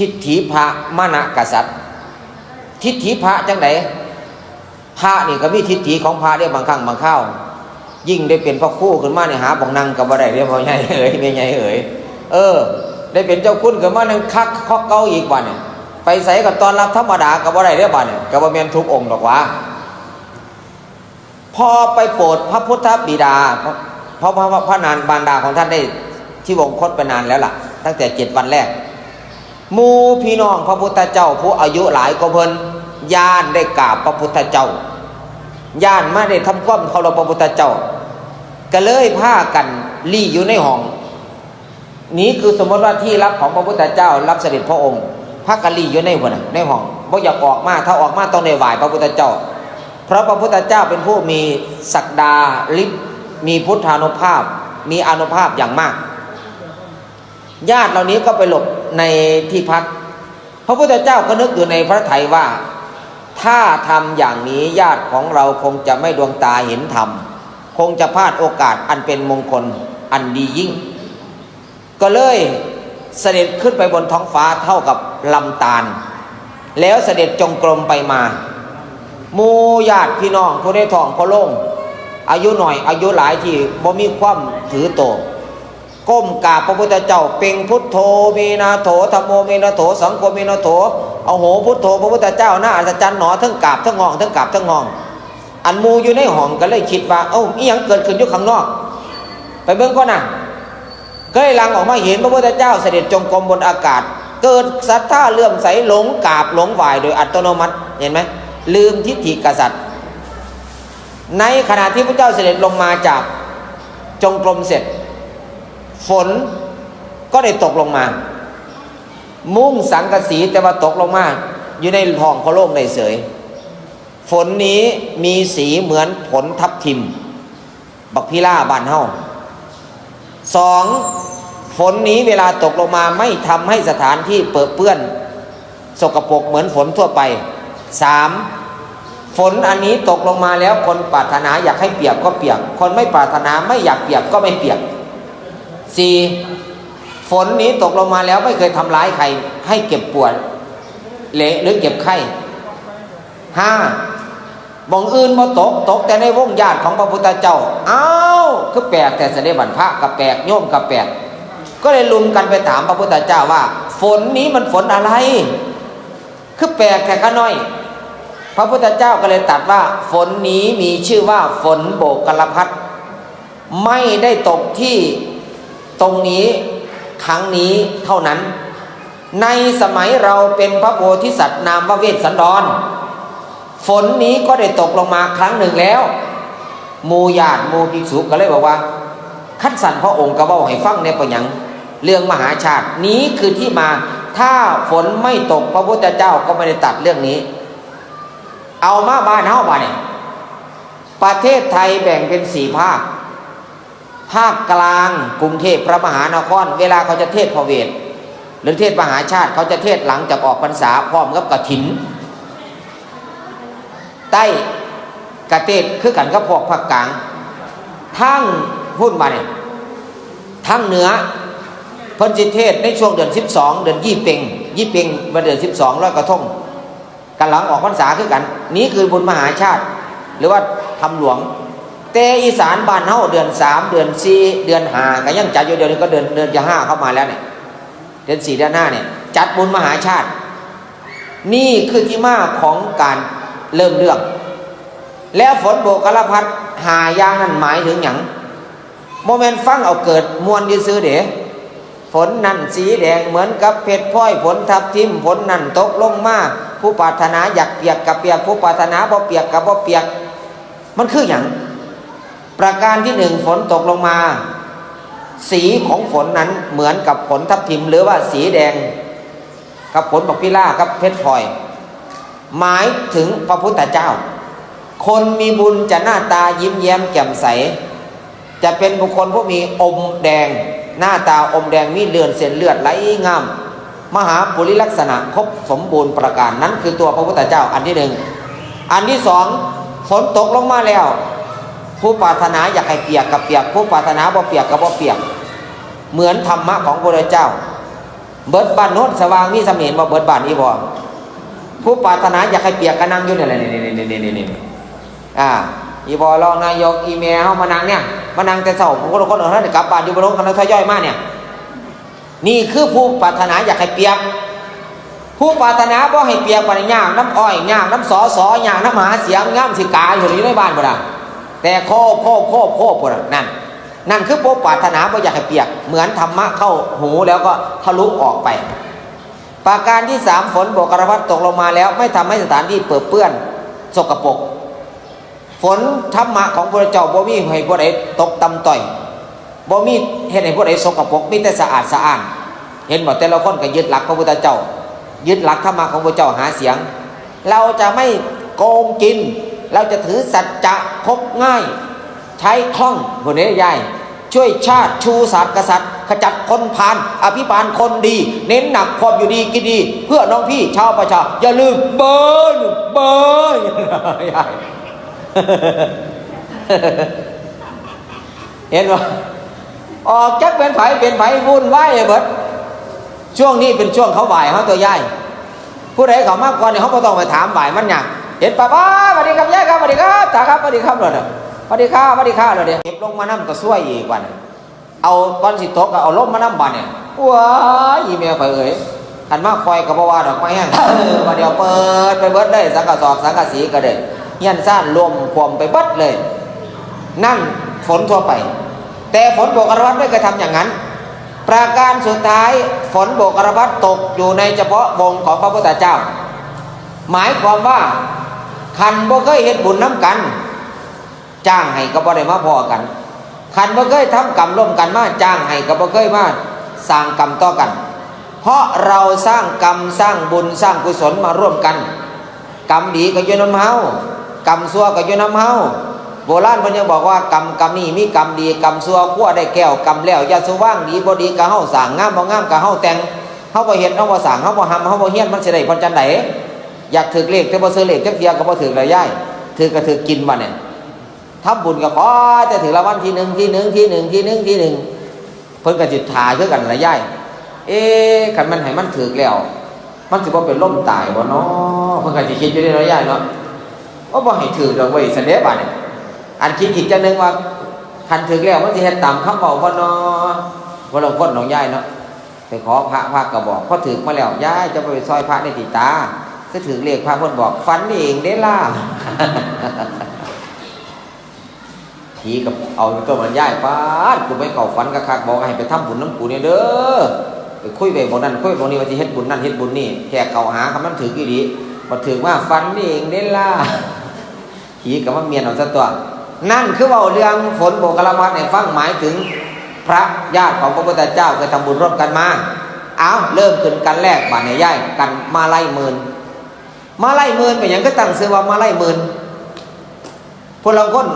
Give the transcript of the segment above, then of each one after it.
ทิฏฐิพระมณกษัตริย์ทิฏฐิพระจังไดพระนี่ก็มีทิฏฐิของพระได้บางครั้งบางคราวยิ่งได้เป็นพระครูขึ้นมาเนี่ยหาบ่งนั่งก็บ่ได้เด้อพ่อใหญ่เอ๋ยแม่ใหญ่เอ๋ยได้เป็นเจ้าคุณขึ้นมานั่งคักข้อเก่าอีกบัดเนี่ยไปใส่กับตอนรับธรรมดาก็บ่ได้เด้อบัดเนี่ยก็บ่แม่นทุกองค์ดอกว่าพอไปโปรดพระพุทธบิดาเพราะพระนานบารดาของท่านได้ที่วงคตไปนานแล้วล่ะตั้งแต่7 วันแรกหมู่พี่น้องพระพุทธเจ้าผู้อายุหลายกว่าเพิ่นย่านได้กราบพระพุทธเจ้าย่านมาได้ทำความเคารพพระพุทธเจ้าก็เลยพากันลี่อยู่ในห้องนี้คือสมมติว่าที่รับของพระพุทธเจ้ารับเสด็จพระองค์พากันลี่อยู่ในหัวในห้องบ่อยากออกมาถ้าออกมาต้องได้ไหว้พระพุทธเจ้าเพราะพระพุทธเจ้าเป็นผู้มีศักดาฤทธิ์มีพุทธานุภาพมีอานุภาพอย่างมากญาติเหล่านี้ก็ไปหลบในที่พักพระพุทธเจ้าก็นึกอยู่ในพระทัยว่าถ้าทำอย่างนี้ญาติของเราคงจะไม่ดวงตาเห็นธรรมคงจะพลาดโอกาสอันเป็นมงคลอันดียิ่งก็เลยเสด็จขึ้นไปบนท้องฟ้าเท่ากับลำธารแล้วเสด็จจงกรมไปมาหมู่ญาติพี่น้องผู้ได้ท้องพระโล่งอายุหน่อยอายุหลายที่บ่มีความถือโตก้มกราบพระพุทธเจ้าเป่งพุทโธมีนาโถธัมโมมีนาโถสังโฆมีนาโถเอาโหพุทโธพระพุทธเจ้าน่าอัศจรรย์หนอทั้งกราบทั้งงองทั้งกราบทั้งงองอันมูอยู่ในห้องก็เลยคิดว่าอีหยังเกิดขึ้นอยู่ข้างนอกไปเบิ่งก่อนนะก็เลยลังออกมาเห็นพระพุทธเจ้าเสด็จจงกรมบนอากาศเกิดศรัทธาเลื่อมใสหลงกราบหลงไหว้โดยอัตโนมัติเห็นไหมลืมทิฏฐิกษัตริย์ในขณะที่พระเจ้าเสด็จลงมาจากจงกรมเสร็จฝนก็ได้ตกลงมามุ้งสังกะสีแต่ว่าตกลงมาอยู่ในท้องพระโลกในเสยฝนนี้มีสีเหมือนผลทับทิมบักพิล่าบานเฮา2ฝนนี้เวลาตกลงมาไม่ทำให้สถานที่เปื้อนเปื้อนสกปรกเหมือนฝนทั่วไป3ฝนอันนี้ตกลงมาแล้วคนปรารถนาอยากให้เปียกก็เปียกคนไม่ปรารถนาไม่อยากเปียกก็ไม่เปียก4ฝนนี้ตกลงมาแล้วไม่เคยทำร้ายใครให้เก็บปวดเละหรือเก็บไข้5บ่งอื่นบ่ตกแต่ในวงญาติของพระพุทธเจ้าคือแปลกแต่เสด็จบรรพะกับแปลกโยมกับแปลกก็เลยลุมกันไปถามพระพุทธเจ้าว่าฝนนี้มันฝนอะไรคือแปลกแค่ข้าน้อยพระพุทธเจ้าก็เลยตรัสว่าฝนนี้มีชื่อว่าฝนโบกลพัสไม่ได้ตกที่ตรงนี้ครั้งนี้เท่านั้นในสมัยเราเป็นพระโพธิสัตว์นามว่าเวสสันดรฝนนี้ก็ได้ตกลงมาครั้งหนึ่งแล้วหมู่ญาติหมู่ภิกษุก็เลยบอกว่าคัดสรรพระองค์ก็เว้าให้ฟังในปะหยังเรื่องมหาชาตินี้คือที่มาถ้าฝนไม่ตกพระพุทธเจ้าก็ไม่ได้ตัดเรื่องนี้เอามาบ้านเฮาบ่เนี่ยประเทศไทยแบ่งเป็น4 ภาคภาคกลางกรุงเทพพระมหานครเวลาเขาจะเทศพระเวทหรือเทศมหาชาติเขาจะเทศหลังจากออกพรรษาพร้อมกับกฐินใต้กระเทศคือกันกับพวกภาคกลางทั้งพูดมาเนี่ยทั้งเหนือเพิ่นสิเทศในช่วงเดือน12เดือนยี่เพ็งวันเดือน12ลอยกระทงกันหลังออกพรรษาคือกันนี้คือบุญมหาชาติหรือว่าทำหลวงแต่อีสานบ้านเฮาเดือน3เดือน4เดือน5ก็ยังจัดอยู่เดือนนึงก็เดือนจะ5เข้ามาแล้วเนี่ยเดือน4เดือน5เนี่ยจัดบุญมหาชาตินี่คือที่มาของการเริ่มเรื่องแล้วฝนโบกลพัส5อย่างนั้นหมายถึงหยังโมเมนต์ฟังเอาเกิดมวลซื่อเด้ฝนนั่นสีแดงเหมือนกับเพชรพลอยฝนทับทิมฝนนั่นตกลงมาผู้ปรารถนาอยากเปียกกับเปียกผู้ปรารถนาบ่เปียกกับบ่เปียกมันคือหยังประการที่1ฝนตกลงมาสีของฝนนั้นเหมือนกับผลทับทิมหรือว่าสีแดงกับผลบักพิล่ากับเพชรพลอยหมายถึงพระพุทธเจ้าคนมีบุญจะหน้าตายิ้มแย้มแจ่มใสจะเป็นบุคคลผู้มีอมแดงหน้าตาอมแดงมีเลือดเส้นเลือดไหลงามมหาปุริลักษณะครบสมบูรณ์ประการนั้นคือตัวพระพุทธเจ้าอันที่1อันที่2ฝนตกลงมาแล้วผู้ปรารถนาอยากให้เปียกกับเปียกผู้ปรารถนาบ่เปียกกับบ่เปียกเหมือนธรรมะของพระพุทธเจ้า เบิดบ้านโน้นสว่างมีเสมียนบ่เบิดบ้านอีบ่ผู้ปรารถนาอยากให้เปียกก็นั่งอยู่นี่แหละนี่อีบ่รองนายกอีเมลเฮามานั่งเนี่ยมานั่งแต่เช้าคนท่านกลับบ้านอยู่บ่ลงกันทยอยมาเนี่ยนี่คือผู้ปรารถนาอยากให้เปียกผู้ปรารถนาบ่ให้เปียกปานยากน้ำอ้อยยากน้ำสอหยากน้ำหาเสียงงามสิกาอยู่ในบ้านบ่ล่ะแต่โคบ่ล่ะนั่นคือผู้ปรารถนาบ่อยากให้เปียกเหมือนธรรมะเข้าหูแล้วก็ทะลุออกไปประการที่3ฝนโบกรพัดตกลงมาแล้วไม่ทำให้สถานที่เปื้อนสกปรกฝนธรรมะของพระเจ้าบ่มีให้ผู้ใดตกต่ำต้อยบ่มีเฮ็ดให้ผู้ใดสกปรกมีแต่สะอาดสะอ้านเห็นบ่แต่ละคนก็ยึดหลักพระพุทธเจ้ายึดหลักธรรมะของพระเจ้าหาเสียงเราจะไม่โกงกินเราจะถือสัจจะคบง่ายใช้คล่องพวกนี้ยายช่วยชาติชูศาสตร์กษัตริย์ขจัดคนพาลอภิบาลคนดีเน้นหนักความอยู่ดีกินดีเพื่อน้องพี่ชาวประชาอย่าลืมเบิร์นยายเห็นว่าออกจากเป็นไผวุ่นวายเบิดช่วงนี้เป็นช่วงเขาบ่ายเขาตัวยายผู้ใดเขามากกว่าเนี่ยเขาก็ต้องไปถามบ่ายมันอย่างเห็นป้าสวัสดีครับยายครับสวัสดีครับจ๋าครับสวัสดีครับเลยสวัสดีครับเลยเดี๋ยวเก็บลงมาน้ำก็ช่วยอีกวันเอาก้อนสิตกเอาลมมาน้ำบันเนี่ยว้าอีเมลไปขันมากคอยกับว่าดอกไม้แห้งมาเดี๋ยวเปิดไปเบิดได้สังกะสอบสังกะสีก็ได้เงี้ยซ่านรวมความไปเบิดเลยนั่นฝนทั่วไปแต่ฝนโบกระพัดไม่เคยทำอย่างนั้นประการสุดท้ายฝนโบกระพัดตกอยู่ในเฉพาะวงของพระพุทธเจ้าหมายความว่าขันบ่เคยเฮ็ดบุญน้ำกันจ้างให้ก็บ่ได้มาพอกันขันบ่เคยทำกรรมร่วมกันมาจ้างให้ก็บ่เคยมาสร้างกรรมต่อกันเพราะเราสร้างกรรมสร้างบุญสร้างกุศลมาร่วมกันกรรมดีก็อยู่นำเฮากรรมชั่วก็อยู่นำเฮาโบราณเพิ่นยังบอกว่ากรรมนี้มีกรรมดีกรรมชั่วคั่วได้แก้วกรรมแล้วอย่าสุว่างดีบ่ดีก็เฮาสร้างงามบ่งามก็เฮาแต่งเฮาบ่เฮ็ดเฮาบ่สร้างเฮาบ่หำเฮาบ่เฮียนมันสิได้ผลจังได๋อยากถึกเลขแต่บ่ซื้อเลขจักเที่ยก็บ่ถึกเลยยายถึกก็ถึกกินบัดเนี่ยทำบุญก็ขอแต่ถึงรางวัลที่หนึ่งเพิ่นก็สิท่าคือกันล่ะยายคันมันให้มันถึกแล้วมันสิบ่เป็นล้มตายบ่เนาะเพิ่นก็สิคิดอยู่ได้เนาะยายเนาะว่าบ่ให้ถึกดอกเว้ยซั่นเด้บัดเนี่ยอันคิดอีกจังนึงว่าคันถึกแล้วมันสิเฮ็ดตามคำเว้าบ่เนาะบ่ลงพ้นน้องยายเนาะไปขอพระก็บอกพอถึกมาแล้วยายจะไปซอยพระในติตาก็ถึกเลขพระเพิ่นบอกฝันเองเด้ล่ะผีกับเอาตัวมันย้ายฟาดกูไม่เข้าฝันคักๆบอกให้ไปทำบุญน้ำกูเนี่ยเด้อไปคุยไปบอกนั่นคุยบอกนี่ว่าจะเฮ็ดบุญนั่นเฮ็ดบุญนี่แขกเข้าหาคำนั้นถือกี่ดีมาถือว่าฝันนี่เองเด้ล่ะผีกับว่าเมียนเอาซะตัวนั่นคือว่าเรื่องฝนโบกละมัดในฟังหมายถึงพระญาติของพระพุทธเจ้าเคยทำบุญร่วมกันมาเอาเริ่มขึ้นกันแรกบาดในย้ายกันมาไล่หมื่นเป็นอย่างก็ตั้งชื่อว่ามาไล่หมื่นพวกเราคน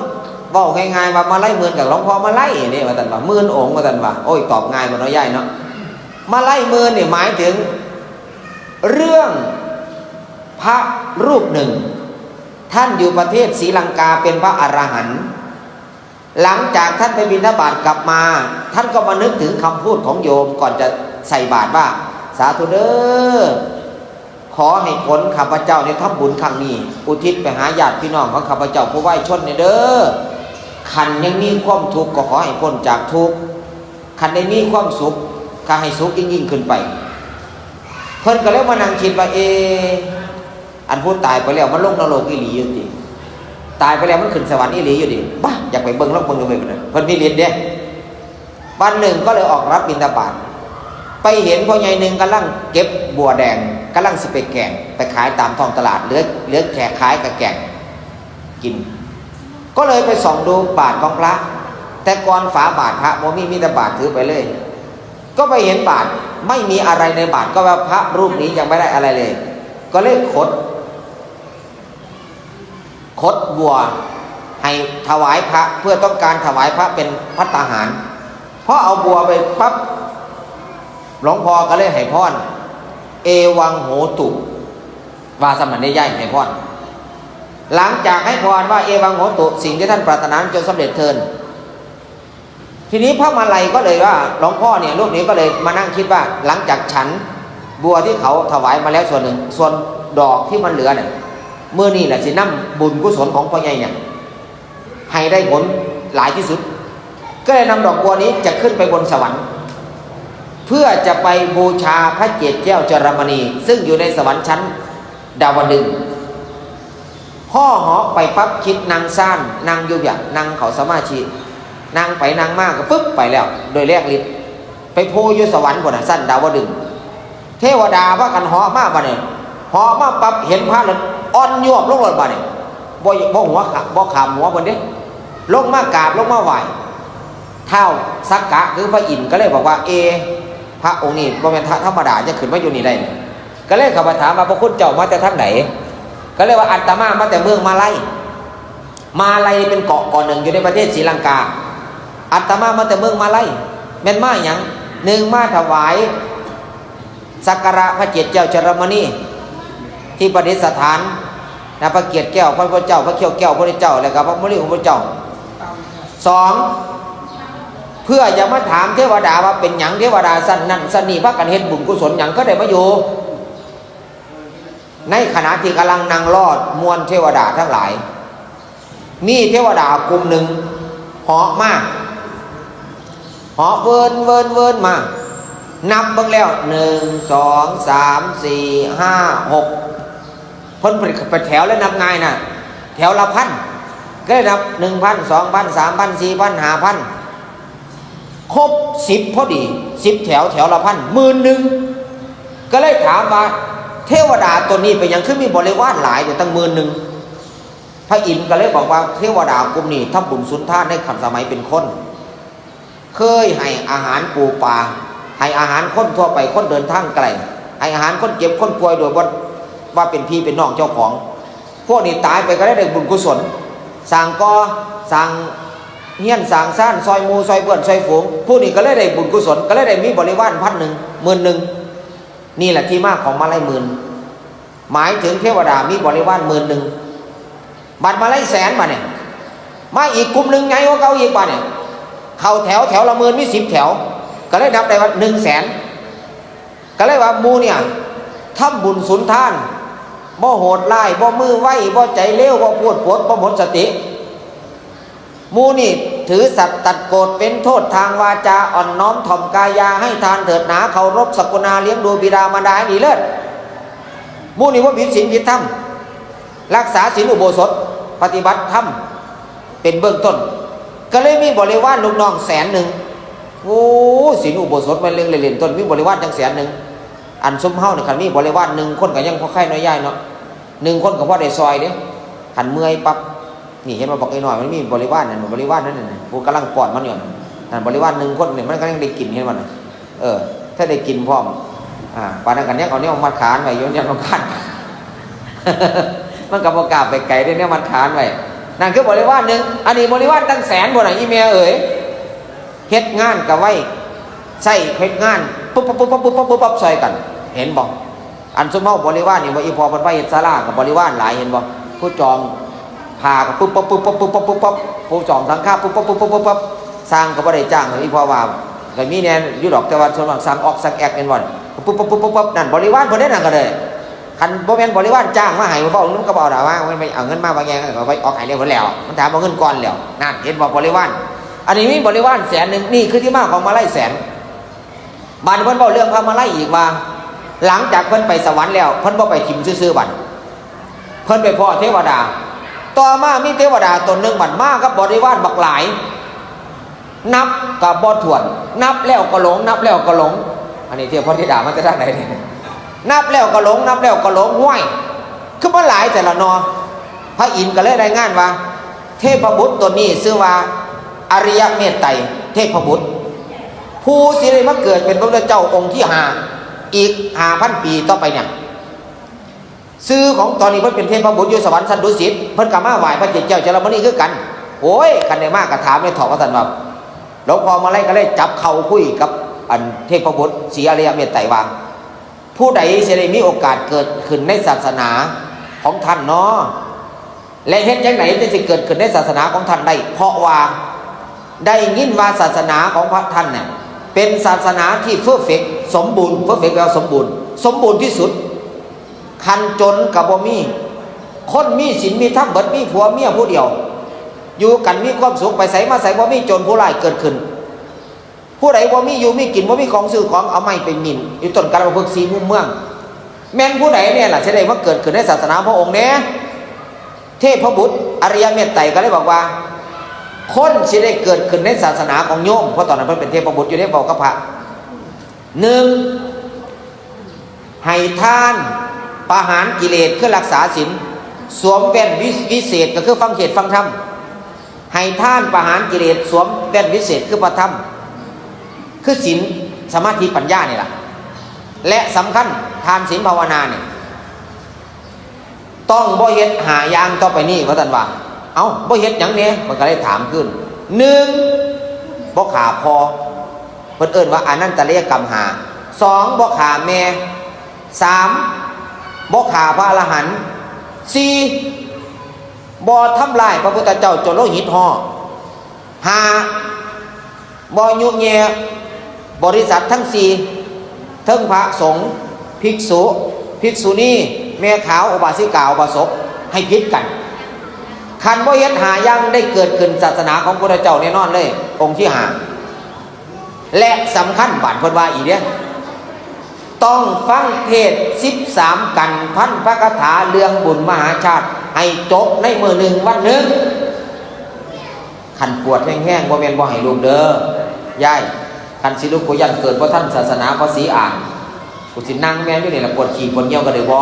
บอกง่ายๆว่ามาไล่หมื่นกับหลวงพ่อมาไล่นี่ว่าแต่ว่าหมื่นองค์ว่าแต่ว่าโอ้ยตอบง่ายกว่าน้อยใหญ่เนาะมาไล่หมื่นนี่หมายถึงเรื่องพระรูปหนึ่งท่านอยู่ประเทศศรีลังกาเป็นพระอรหันต์หลังจากท่านไปบิณฑบาตกลับมาท่านก็มานึกถึงคำพูดของโยมก่อนจะใส่บาตรว่าสาธุเด้อขอให้ผลข้าพเจ้าในทำบุญครั้งนี้อุทิศไปหาญาติพี่น้องของข้าพเจ้าผู้ไหว้ชนเด้อขันยังมีความทุกข์ก็ขอให้พ้นจากทุกข์ขันได้มีความสุขก็ให้สุขยิ่งขึ้นไปเพิ่นก็เลยมานั่งคิดว่าอันพูดตายไปแล้วมันลงนรกอีหลีอยู่ดิตายไปแล้วมันขึ้นสวรรค์อีหลีอยู่ดิบ้าอยากไปเบิ่งลองเบิ่งดูไปเลยเพิ่นมีเรียนเด้วันหนึ่งก็เลยออกรับบิณฑบาตไปเห็นพ่อใหญ่หนึ่งกำลังเก็บบัวแดงกำลังสิไปแกงไปขายตามท้องตลาดเหลือแค่ขายกับแกงกินก็เลยไปส่องดูบาทของพระแต่ก่อนฝาบาทพระโมมีแต่บาทถือไปเลยก็ไปเห็นบาทไม่มีอะไรในบาทก็ว่าพระรูปนี้ยังไม่ได้อะไรเลยก็เลยขดบัวให้ถวายพระเพื่อต้องการถวายพระเป็นภัตตาหารเพราะเอาบัวไปปั๊บหลวงพ่อก็เลยให้พรเอวังโหตุว่าสมันได้ย่ายให้พรหลังจากให้พรว่าเอวังโหตุสิ่งที่ท่านปรารถนาจงสำเร็จเถิด ทีนี้พระมาลัยก็เลยว่าหลวงพ่อเนี่ยรูปนี้ก็เลยมานั่งคิดว่าหลังจากฉันบัวที่เขาถวายมาแล้วส่วนหนึ่งส่วนดอกที่มันเหลือเนี่ยเมื่อนี่แหละสิน้ำบุญกุศลของพ่อใหญ่เนี่ยให้ได้ผลหลายที่สุดก็เลยนำดอกบัวนี้จะขึ้นไปบนสวรรค์เพื่อจะไปบูชาพระเกศแก้วจรมณีซึ่งอยู่ในสวรรค์ชั้นดาวดึงส์พ่อหอไปปั๊บคิดนางซ่านนางยุบอย่างนางเขาสมาชินางไปนางมากก็ปึ๊บไปแล้วโดยแรกฤทธิ์ไปโพอยู่สวรรค์บนสั้นดาวดึงส์เทวดาว่ากันหอมากบ่เนี่ยหอมาปั๊บเห็นพระเลยอ่อนยวบลงเลยบ่เนี่ยบ่หัวขาบ่ขามหัวบนเด้ลงมากราบลงมาไหวเท้าสักกะคือพระอินทร์ก็เลยบอกว่าพระองค์นี้บ่เป็นธรรมดาจะขึ้นมาอยู่นี่ได้ก็เลยเข้ามาถามว่าพระคุณเจ้ามาจากทางไหนก็เลยว่าอัตมามาแต่เมืองมาลัยเป็นเกาะหนึ่งอยู่ในประเทศศรีลังกาอัตมามาแต่เมืองมาลัยแม่นมาอย่างหนึ่งมาถวายสักการะพระเกศแก้วจรมณีที่ประดิษฐานนะพระเกศแก้วพระพุทธเจ้าพระเขี้ยวแก้วพระพุทธเจ้าแล้วก็พระมณีของพระพุทธเจ้าสองเพื่อจะมาถามเทวดาว่าเป็นหยังเทวดาสันนั่นสันนี่พระกันเฮ็ดบุญกุศลหยังก็ได้มาอยู่ในขณะที่กำลังนั่งรอดมวลเทวดาทั้งหลายมีเทวดากลุ่มหนึ่งเหาะมาเหาะเวินมานับเบิ่งแล้ว1 2 3 4 5 6พ้นไปแถวแล้วนับง่ายนะแถวละพันก็ได้นับ 1,000 2,000 3,000 4,000 5,000ครบ10พอดี10แถวละพัน10,000ก็เลยถามว่าเทวดาตัวนี้เป็นยังขึ้นมีบริวารหลายอยู่ตั้ง10,000พระอินทร์ก็เลยบอกว่าเทวดากลุ่มนี้ทำบุญสุนทานในขันสมัยเป็นคนเคยให้อาหารปูปลาให้อาหารคนทั่วไปคนเดินทางไกลให้อาหารคนเจ็บคนป่วยโดยว่าเป็นพี่เป็นน้องเจ้าของพวกนี้ตายไปก็ได้บุญกุศลสร้างก่อสร้างเฮียนสร้างซ่านซอยมูซอยเพื่อนซอยฝูงผู้นี้ก็ได้บุญกุศลก็ได้มีบริวาร1,000 10,000นี่แหละที่มาของมาลัยหมื่นหมายถึงเทวดามีบริวาร10,000บัตรมาลัยแสนมาเนี่ยมาอีกกลุ่มหนึ่งไงว่าเขาอีกมาเนี่ยเข้าแถวละ10,000มี10 แถวก็เลยนับได้ว่า100,000ก็เลยว่ามูเนี่ยทำบุญสุนทานบ่โหดร้ายบ่มือไว้บ่ใจเลี้ยวบ่พูดปดบ่หมดสติมูนี่ถือสัตว์ตัดโกรธเป็นโทษทางวาจาอ่อนน้อมถ่อมกายาให้ทานเถิดหนาเคารพสกุณาเลี้ยงดูบิดามารดาให้ดีเลิศมูนี่ว่าผิดศีลผิดธรรมรักษาศีลอุโบสถปฏิบัติธรรมเป็นเบื้องต้นก็เลยมีบริวารลูกน้อง100,000โอ้ศีลอุโบสถมันเรื่องเล่นๆต้นมีบริวารจัง100,000อันสมเฮาเนี่ยคันมีบริวาร1 คนก็ยังพอไข่น้อยใหญ่เนาะ1 คนก็พอได้ซอยเด้ขันเมื่อยปั๊บนี่เห็นมาบอกไอ้หน่อยมันมีบริวารนั่นบริวารนั่นน่ะผู้กำลังปอดมันอยู่นั่นบริวาร1 คนเนี่ยมันก็ยังได้กินเห็นมันถ้าได้กินพร้อมปานนั้นกันเนี่ยเอาเนี่ยมัดขานไว้โยนเนี่ยมัดขานมันก็บ่กล้าไปไกลได้เนี่ยมัดขานไว้นั่นคือบริวาร1อันนี้บริวารตั้ง100,000บ่น่ะอีเมียเอ๋ยเฮ็ดงานก็ไว้ใส่เฮ็ดงานปุ๊บใส่กันเห็นบ่อันสมเฮาบริวารนี่บ่อีพอเพิ่นไปเฮ็ดศาลากับบริวารหลายเห็นบ่ผู้จองพากับปุ๊บผู้จองสังฆาปุ๊บสร้างก็บ่ได้จ้างอีพอว่าก็มีแน่อยู่ดอกแต่ว่าส่วนมากสร้างออกสักแอกเห็นบ่ปุ๊บนั่นบริวารเพิ่นได้นั่นก็ได้คันบ่แม่นบริวารจ้างมาให้บ่นำก็บ่เอาดาว่ามันไปเอาเงินมาว่าแยงก็ไปออกให้เร็วเพิ่นแล้วมันถามเอาเงินก่อนแล้วนั่นเห็นบ่บริวารอันนี้มีบริวาร100,000นี่คือที่มาของมาลัยแสนบานเพิ่นเว้าเรื่องพระมาลัยอีกว่าหลังจากเพิ่นไปสวรรค์แล้วเพิ่นบ่ไปถิ่มซื่อๆบัดเพิ่นไปพ่อเทวดาต่อมามีเทวดาตนหนึ่งบัดมากับบริวารบักหลายนับกับบ่ถ้วนนับแล้วก็หลงนับแล้วก็หลงอันนี้เทพธิดามันจะทางไหนเนี่ยนับแล้วก็หลงนับแล้วก็หลงห้วยคือมันหลายแต่ละนอพระอินทร์ก็เลยรายงานว่าเทพบุตรตัวนี้ชื่อว่าอริยเมตไตรเทพบุตรผู้สิได้มาเกิดเป็นพระพุทธเจ้าองค์ที่5อีก 5,000 ปีต่อไปเนี่ยชื่อของตอนนี้เพิ่นเป็นเทพบุตรอยู่สวรรค์ชั้นดุสิตเพิ่นก็มาไหว้พระเกศแก้วจรมณีคือกันโอ้ยคันได้มากก็ถามเลยถอกว่าท่านว่าหลวงพ่อมาไล่ก็เลยจับเข่าคุยกับอันเทพบุตรศรีอริยเมตไตรว่าผู้ใดสิได้มีโอกาสเกิดขึ้นในศาสนาของท่านเนาะและเฮ็ดจังได๋จะสิเกิดขึ้นในศาสนาของท่านได้เพราะว่า ได้ยินว่าศาสนาของพระท่านเนี่ยเป็นศาสนาที่เพอร์เฟกต์สมบูรณ์เพอร์เฟกต์แปลว่าสมบูรณ์ที่สุดคันจนกับบ่มีคนมีศีลมีธรรมเบิดมีผัวเมียผู้เดียวอยู่กันมีความสุขไปใส่มาใส่บ่มีจนผู้ร้ายเกิดขึ้นผู้ใดบ่มีอยู่มีกินบ่มีของซื้อของเอาไม้ไปหมิ่นอยู่ต้นกาลพฤกษ์สีมุมเมืองแม่นผู้ใดเนี่ยล่ะจะได้ว่าเกิดขึ้นในศาสนาพระองค์เนี่ยเทพบุตรอริยเมตไตรก็เลยบอกว่าคนสิได้เกิดขึ้นในศาสนาของโยมเพราะตอนนั้นเพิ่นเป็นเทพบุตรอยู่ในเบากระพะหนึ่งให้ทานประหารกิเลสคือรักษาศีลสวมแว่นวิเศษก็คือฟังเทศน์ฟังธรรมให้ทานประหารกิเลสสวมแว่นวิเศษคือพระธรรมคือศีลสมาธิปัญญานี่แหละและสำคัญทานศีลภาวนาเนี่ยต้องบ่เฮ็ดหาอย่างต่อไปนี้ว่าท่านว่าเอ้าบ่เฮ็ดหยังเนี่ยมันก็เลยถามขึ้นหนึ่งบ่ขาพอเพิ่นเอิ้นว่าอนันตริยกรรมหาสองบ่ขาแม่สามบ่ขาพระอรหันต์สี่บ่ทำลายพระพุทธเจ้าจนโลหิตห่อห้าบ่ยุ่งแย่บริษัททั้งสี่ทั้งพระสงฆ์ภิกษุภิกษุณีแม่ขาวอุบาสิกาอุบาสกให้พิดกันคันบ่เฮ็ดหายังได้เกิดขึ้นศาสนาของพระพุทธเจ้าแน่นอนเลยองค์ที่หาและสำคัญบาดเพิ่นว่าอีกเด้ต้องฟังเทศ13กันพันพระคาถาเรื่องบุญมหาชาติให้จบในมื้อหนึ่งวันหนึ่งคันปวดแห้งๆบ่แม่นบ่ให้ลูกเด้อยายคันสิลูกกูยันเกิดเพราะท่านศาสนาภาษีอ่านกูสินั่งแม่อยู่นี่แหละปวดขี้ปวดเยี่ยวก็เลยบ่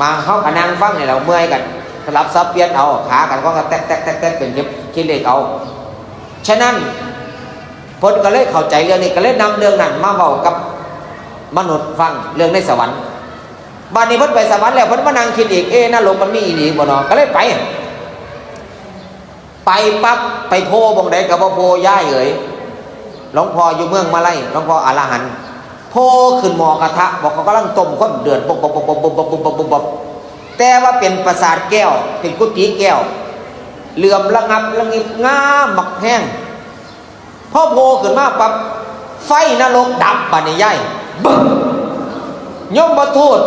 มาเฮาก็นั่งฟังนี่แหละเมื่อยกันรับซับเปลี่ยนเอาขากันก็แตกเป็นเย็บคิดเลขเอาฉะนั้นเพิ่นก็เลยเข้าใจเรื่องนี้ก็เลยนำเรื่องนั้นมาเว้ากับมนุษย์ฟังเรื่องในสวรรค์บัดนี้เพิ่นไปสวรรค์แล้วเพิ่นมานั่งคิดอีกนรกมันมีอีหลีบ่เนาะก็เลยไปปั๊บไปโพบ่งใดก็บ่โพย้ายเอ๋ยหลวงพ่ออยู่เมืองมาไล่หลวงพ่ออรหันต์โพขึ้นหม้อกระทะบอกเขากำลังต้มข้นเดือดบบแต่ว่าเป็นปราสาทแก้วเป็นกุฏิแก้วเหลื่อมระงับระงิบงามหมักแห้งพอโพขึ้นมาปั๊บไฟนรกดับบัดนี้ย่ายบึ้งยมบ่ทูต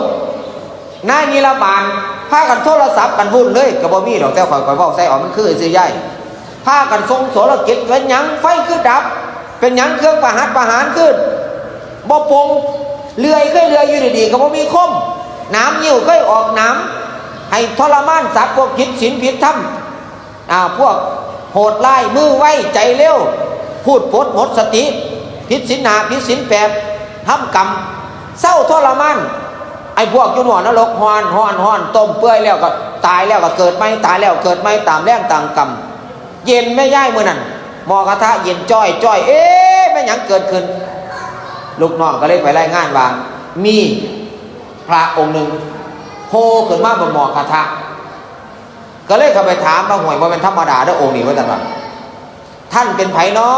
นายนิรบาลพากันโทรศัพท์กันวุ่นเลยก็บ่มีดอกแต่ข่อยเว้าใส่ออกมันคือซื่อย่ายพากันทรงโสรกิจเป็นหยังไฟคือดับเป็นหยังเครื่องประหารขึ้นบ่ปงเลื่อยเคยเลื่อยอยู่ดีๆก็บ่มีคมน้ำยิ้วเคยออกน้ำให้ทรมานสัตว์พวกผิดศีลผิดธรรมพวกโหดร้ายมือไวใจเร็วพูดปดหมดสติผิดศีลห้าผิดศีลแปดทำกรรมเศร้าทรมานไอ้พวกอยู่หนวนรกฮ้อนต้มเปื่อยแล้วก็ตายแล้วก็เกิดใหม่ตายแล้วเกิดใหม่ตามแรงต่างกรรมเย็นไม่ย่ายมื้อนั้นหม้อกระทะเย็นจ้อยแม่หยังเกิดขึ้นลูกน้องก็เลยไปรายงานว่ามีพระองค์หนึ่งโผล่ขึ้นมาบนหม้อกระทะก็เลยเข้าไปถามว่าห่วยว่าเป็นธรรมดาเด้อองค์นี้ว่าจังว่าท่านเป็นไผน้อ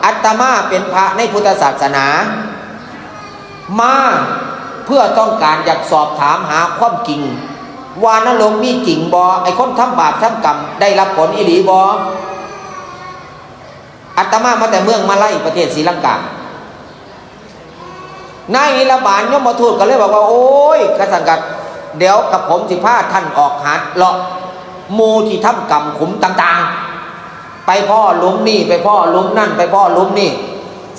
อาตมาเป็นพระในพุทธศาสนามาเพื่อต้องการอยากสอบถามหาความจริงว่านรกมีจริงบ่ไอ้คนทำบาปทำกรรมได้รับผลอีหลีบ่อาตมาแต่เมืองมาไล่ประเทศศรีลังกานายนิรบาลยมทูตก็เลยบอกว่าโอ้ยกษัตริย์เดี๋ยวกับผมสิพาท่านออกหาเลาะมูที่ทำกรรมขุมต่างๆไปพ่อหลุมนี่ไปพ่อหลุมนั่นไปพ่อหลุมนี่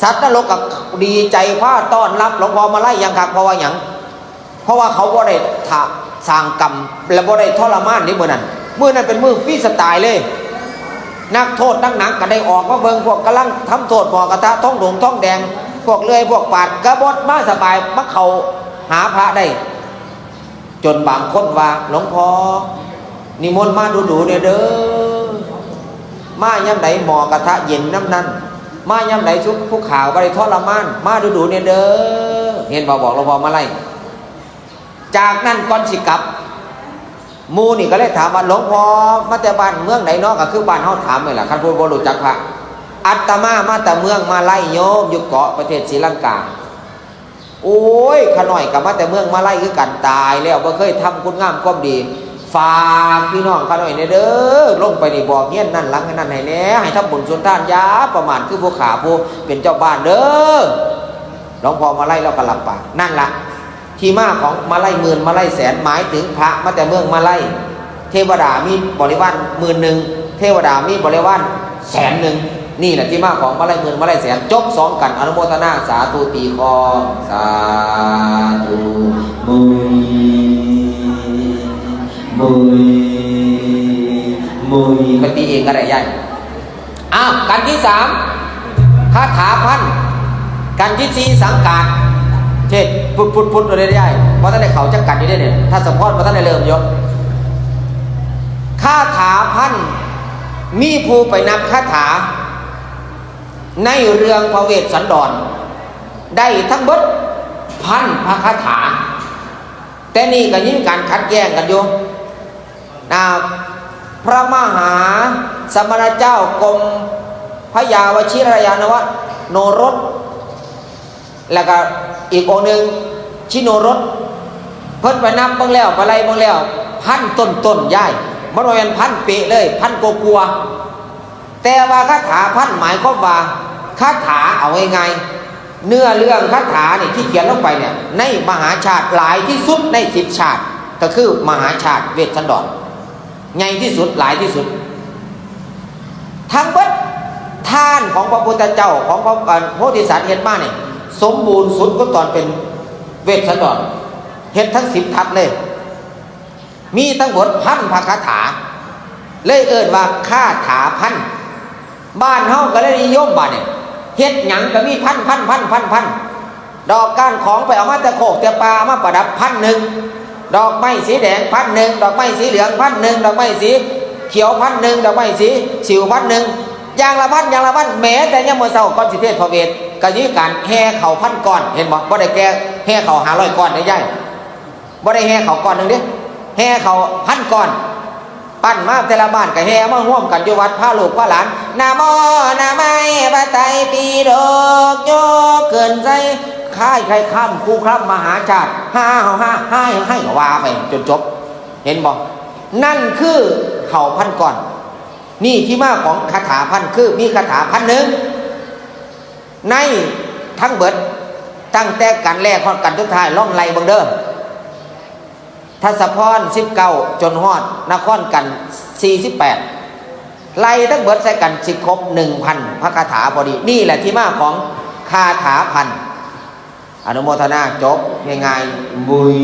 สัตว์นรกก็ดีใจพาต้อนรับหลวงพ่อมาไล่ยังครับเพราะว่าอย่างเพราะว่าเขาบ่ได้สร้างกรรมและบ่ได้ทรมานนี่มื้อนั้นเป็นมื้อฟรีสไตล์เลยนักโทษหนักๆก็ได้ออกมาเบิ่งพวกกำลังทำโทษหม้อกระทะท้องหลวงท้องแดงพวกเลื่อยพวกปาดกระบดมาสบายมาเข้าหาพระได้จนบางคนว่าหลวงพ่อนิมนต์มาดูๆเด้อมาย่ำไหนหม้อกระทะเย็นน้ำนั้นมาย่ำไหนชุบผู้ข่าวบริทรมานมาดูๆเด้อเห็นบอกหลวงพ่อมาไล่จากนั้นก่อนสิกลับมูนี่ก็เลยถามว่าหลวงพ่อมาแต่บ้านเมืองไหนเนาะก็คือบ้านเฮาถามเลยล่ะคันพูดบ่รู้จักพระอาตมาแต่เมืองมาไล่โยมอยู่เกาะประเทศศรีลังกาโอ้ยขน่อยกับมาแต่เมืองมาไล่คือกันตายแล้วบ่เคยทำคุณงามความดี ฝากพี่น้องเขาหน่อยเด้อลงไปนี่บอกเงี้ยนั่นหลังนั่นให้แน่ให้ทำบุญส่วนท่านยาประมาณคือผู้ขาผู้เป็นเจ้าบ้านเด้อหลวงพ่อมาไล่เราก็หลับปากนั่นละที่มาของมาไล่หมื่นมาไล่แสนหมายถึงพระมาแต่เมืองมาไล่เทวดามีบริวาร10,000เทวดามีบริวาร100,000นี่แหละที่มาของมาไล่หมื่นมาไล่แสนจบ2กันอนุโมทนาสาธุตีคอสาธุมุยไปตีเองก็ได้ยัยกันที่3คาถาพันกันที่4สังกัดเช่นพุดอะไรได้ยัยเพราะท่านได้เขาจะกัดอยู่ได้เนี่ยถ้าสมพรเพราะท่านได้เริ่มยศคาถาพันมีผู้ไปนำคาถาในเรื่องพระเวสสันดรได้ทั้งเบิดพันพระคาถาแต่นี่ก็ยิ่งการขัดแย้งกันอยู่พระมหาสมณเจ้ากรมพระยาวชิรยานวะโนรสแล้วก็อีกองค์หนึ่งชิโนรสเพิ่นไปนับบ้างแล้วไปไล่บ้างแล้วพันต้นย่ายมันว่าเป็นพันเปะเลยพันกลัวแต่ว่าคาถาพันหมายความว่าคาถาเอาไงเนื้อเรื่องคาถาเนี่ยที่เขียนลงไปเนี่ยในมหาชาติหลายที่สุดใน10ชาติก็คือมหาชาติเวสสันดรใหญ่ที่สุดหลายที่สุดทั้งเบิดท่านของพระพุทธเจ้าของพระโพธิสัตว์เห็นมาเนี่ยสมบูรณ์สุดก็ตอนเป็นเวสสันดรเห็นทั้ง10ทัศเลยมีทั้งหมดพันพระคาถาเลยเอิ้นว่าคาถาพันบ้านเฮาก็เลยนิยมบ้านเนี่ยเฮ็ดหยังก็มีพันดอกก้านของไปเอามาแต่โคกแต่ปลามาประดับ1,000ดอกไม้สีแดง1,000ดอกไม้สีเหลือง1,000ดอกไม้สีเขียว1,000ดอกไม้สีสิว1,000อย่างละพันแม้แต่ยามมื้อเช้าก่อนสิเทศน์พระเวทก็มีการแห่ข้าวพันก้อนเห็นบ่ได้แก่แห่ข้าว500ก้อนได้ใหญ่บ่ได้แห่ข้าวก้อนนึงเด้แห่ข้าวพันก้อนปั้นมาแต่ละบ้านก็แห่มาร่วมกันอยู่วัดพระลูกพระหลานนะโมนะไมพระไตรปิฎกโยกเกินใจค่ายใครข้ามคู่ครับมหาชาติให้ว่าไปจนจบเห็นบอกนั่นคือเข่าพันก่อนนี่ที่มาของคาถาพันคือมีคาถา1,000ในทั้งเบิดตั้งแต่กันแรกฮอดกันทุกท้ายล่องไล่บังเด้อทัศพร19จนฮอดนครกัน48ไล่ทั้งเบิดใส่กันสิครบ 1,000 พระคาถาพอดีนี่แหละที่มาของคาถาพันอนุโมทนาจบง่ายๆบุย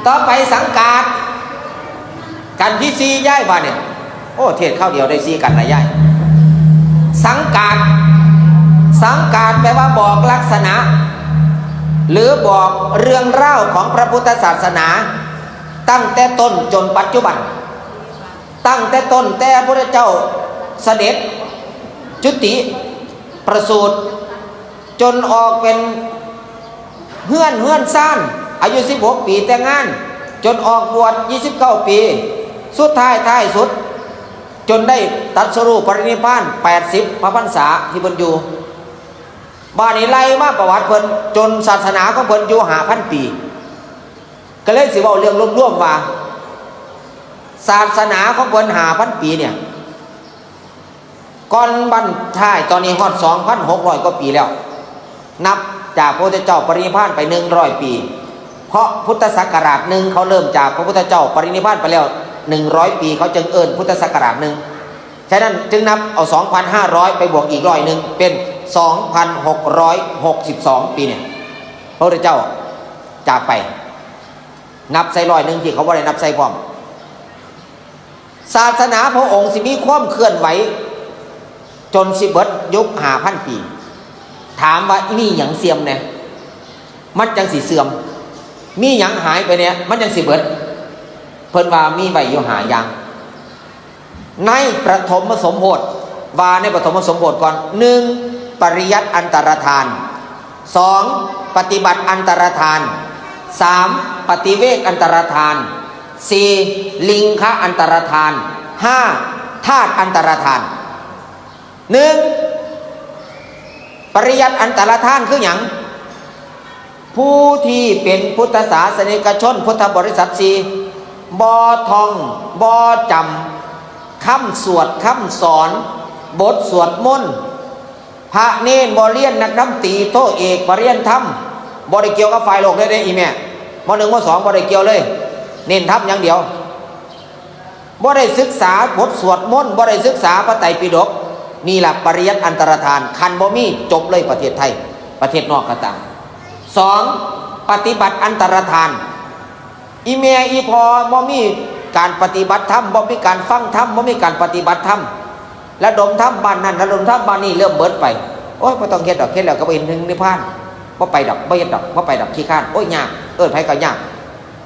ต่อไปสังกัดกันที่4ย้ายบ้านเนี่ยโอ้เทศเข้าเดียวได้4กันนะย้ายสังกัดแปลว่าบอกลักษณะหรือบอกเรื่องเล่าของพระพุทธศาสนาตั้งแต่ต้นจนปัจจุบันตั้งแต่ต้นแต่พระเจ้าเสด็จจุติประสูติจนออกเป็นเฮือนซ่านอายุ16ปีแต่งงานจนออกบวช29ปีสุดท้ายสุดจนได้ตรัสรู้ปรินิพพาน80 พระพรรษาที่เพิ่นอยู่บ้านนี้ไล่มาประวัติเพิ่นจนศาสนาของเพิ่นอยู่5,000 ปีก็เลยสิเว้าเรื่องรวมๆว่าศาสนาของเพิ่น5,000 ปีเนี่ยก่อนบรรท้ายตอนนี้ฮอด 2,600 กว่าปีแล้วนับจากพระพุทธเจ้าปรินิพพานไป100 ปีเพราะพุทธศักราช1เขาเริ่มจากพระพุทธเจ้าปรินิพพานไปแล้ว100 ปีเขาจึงเอิ้นพุทธศักราช1ฉะนั้นจึงนับเอา 2,500 ไปบวกอีก100เป็น2,662 ปีเนี่ยพระพุทธเจ้าจากไปนับใส่100ที่เขาบ่ได้นับใส่พร้อมศาสนาพระองค์สิมีความเคลื่อนไหวจนสิเบิดยุค 5,000 ปีถามว่ามีหยังเสื่อมเนี่ยมันจังสิเสื่อมมีหยังหายไปเนี่ยมันจังสิเบิดเพิ่นว่ามีไว้อยู่5อย่างในปฐมสมโภชว่าในปฐมสมโภชก่อน1ปริยัติอันตรธาน2ปฏิบัติอันตรธาน3ปฏิเวกอันตรธาน4ลิงคะอันตรธาน5ธาตุอันตรธาน1ปริยัติอันตรธานคือหยัง ผู้ที่เป็นพุทธศาสนิกชนพุทธบริษัทสี่บ่ท่องบ่จำคำสวดคำสอนบทสวดมนต์พระเนรบ่เรียนนักธรรมตรีโทเอกปริญญาธรรมบ่ได้เกี่ยวกับฝ่ายโลกเลยได้อีแม่ม.1 ม.2บ่ได้เกี่ยวเลยเน้นธรรมอย่างเดียวบ่ได้ศึกษาบทสวดมนต์บ่ได้ศึกษาพระไตรปิฎกนี่แหละปริยัติอันตรธานคันบ่มีจบเลยประเทศไทยประเทศนอกก็ตาม2ปฏิบัติอันตรธานอีเมียอีพอบ่มีการปฏิบัติธรรมบ่มีการฟังธรรมบ่มีการปฏิบัติธรรมระดมธรรมบ้านนั้นระดมธรรมบ้านนี้เริ่มเบิดไปโอ้ยบ่ต้องเฮ็ดดอกเฮ็ดแล้วก็บ่เห็นถึงนิพพานบ่ไปดอกบ่เฮ็ดดอกบ่ไปดอกขี้ข้านโอ้ยยากไผก็ยาก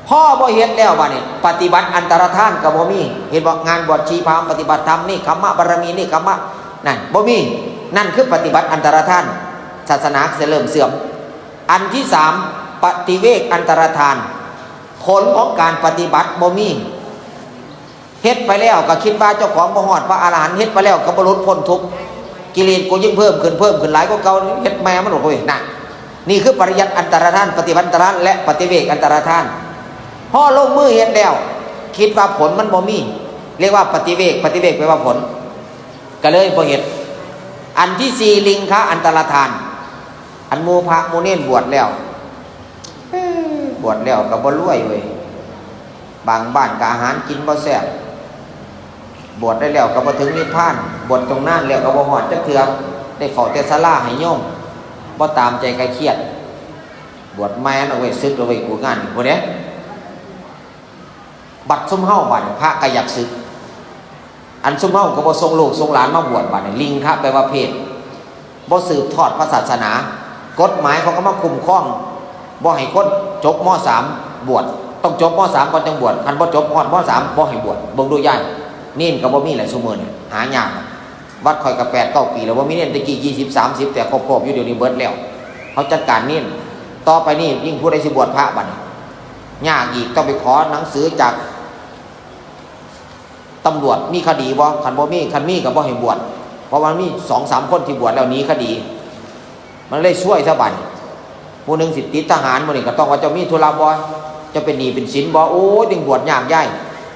พ่อบ่เฮ็ดแล้วบัดนี้ปฏิบัติอันตรธานก็บ่มีเห็นบ่งานบวชชีพรามปฏิบัติธรรมนี่คัมมะบารมีนี่คัมมะนั่นบ่มีนั่นคือปฏิบัติอันตรธานศาสนาจะเริ่มเสื่อมอันที่3ปฏิเวกอันตรธานผลของการปฏิบัติบ่มีเฮ็ดไปแล้วก็คิดว่าเจ้าของบ่ฮอดพระอรหันต์เฮ็ดไปแล้วก็บ่หลุดพ้นทุกข์กิเลสกูยิ่งเพิ่มขึ้นหลายกว่าเก่าเฮ็ดแม่มันโอ้ยน่ะนี่คือปริยัติอันตรธานปฏิบัติอันตรธานและปฏิเวกอันตรธานพอลงมือเฮ็ดแล้วคิดว่าผลมันบ่มีเรียกว่าปฏิเวกแปลว่าผลก็เลยบ่เฮ็ดอันที่4ลิงคะอันตรธานอันหมู่พระหมู่เน้นบวชแล้วก็บ่รวยเว้ยบางบ้านก็อาหารกินบ่แซ่บบวชได้แล้วก็บ่ถึงนิพพานบวชตรงนั้นแล้วก็บ่ฮอดจักเทื่อได้เฝ้าแต่ศาลาให้โยมบ่ตามใจใครเครียดบวชแม่นเอาไว้ซึกเอาไว้กูงานนี่บ่เด้บัดซุมเฮาบัดพระก็อยากสึกอันซุมเฮาก็บ่ส่งลูกส่งหลานมาบวชบัดนี่ลิงคะแปลว่าเพศบ่สืบทอดพระศาสนากฎหมายเขาก็มาคุ้มครองบ่ให้คนจบม.3 บวชต้องจบม.3 ก่อนจึงบวชคันบ่จบม.3 บ่ให้บวชเบิ่งดูยายเน้นก็บ่มีแหละซุมื้อนี่หายากวัดข่อยก็8-9 ปีแล้วบ่มีเน้นตะกี้20-30แต่ครบๆอยู่เดี๋ยวนี้เบิดแล้วเขาจัดการเน้นต่อไปนี่ยิ่งผู้ใดสิบวชพระบัดนี้ยากอีกต้องไปขอหนังสือจากตำรวจมีคดีบ่คันบ่มีคันมีก็บ่ให้บวชเพราะว่ามี 2-3 คนที่บวชแล้วหนีคดีมันเลยช่วยซะบัดผู้นึงสิติดทหารมื้อนี้ก็ต้องว่าเจ้ามีธุระบ่จะเป็นหนี้เป็นสินบ่โอ้ยดึงบวชยากย่าย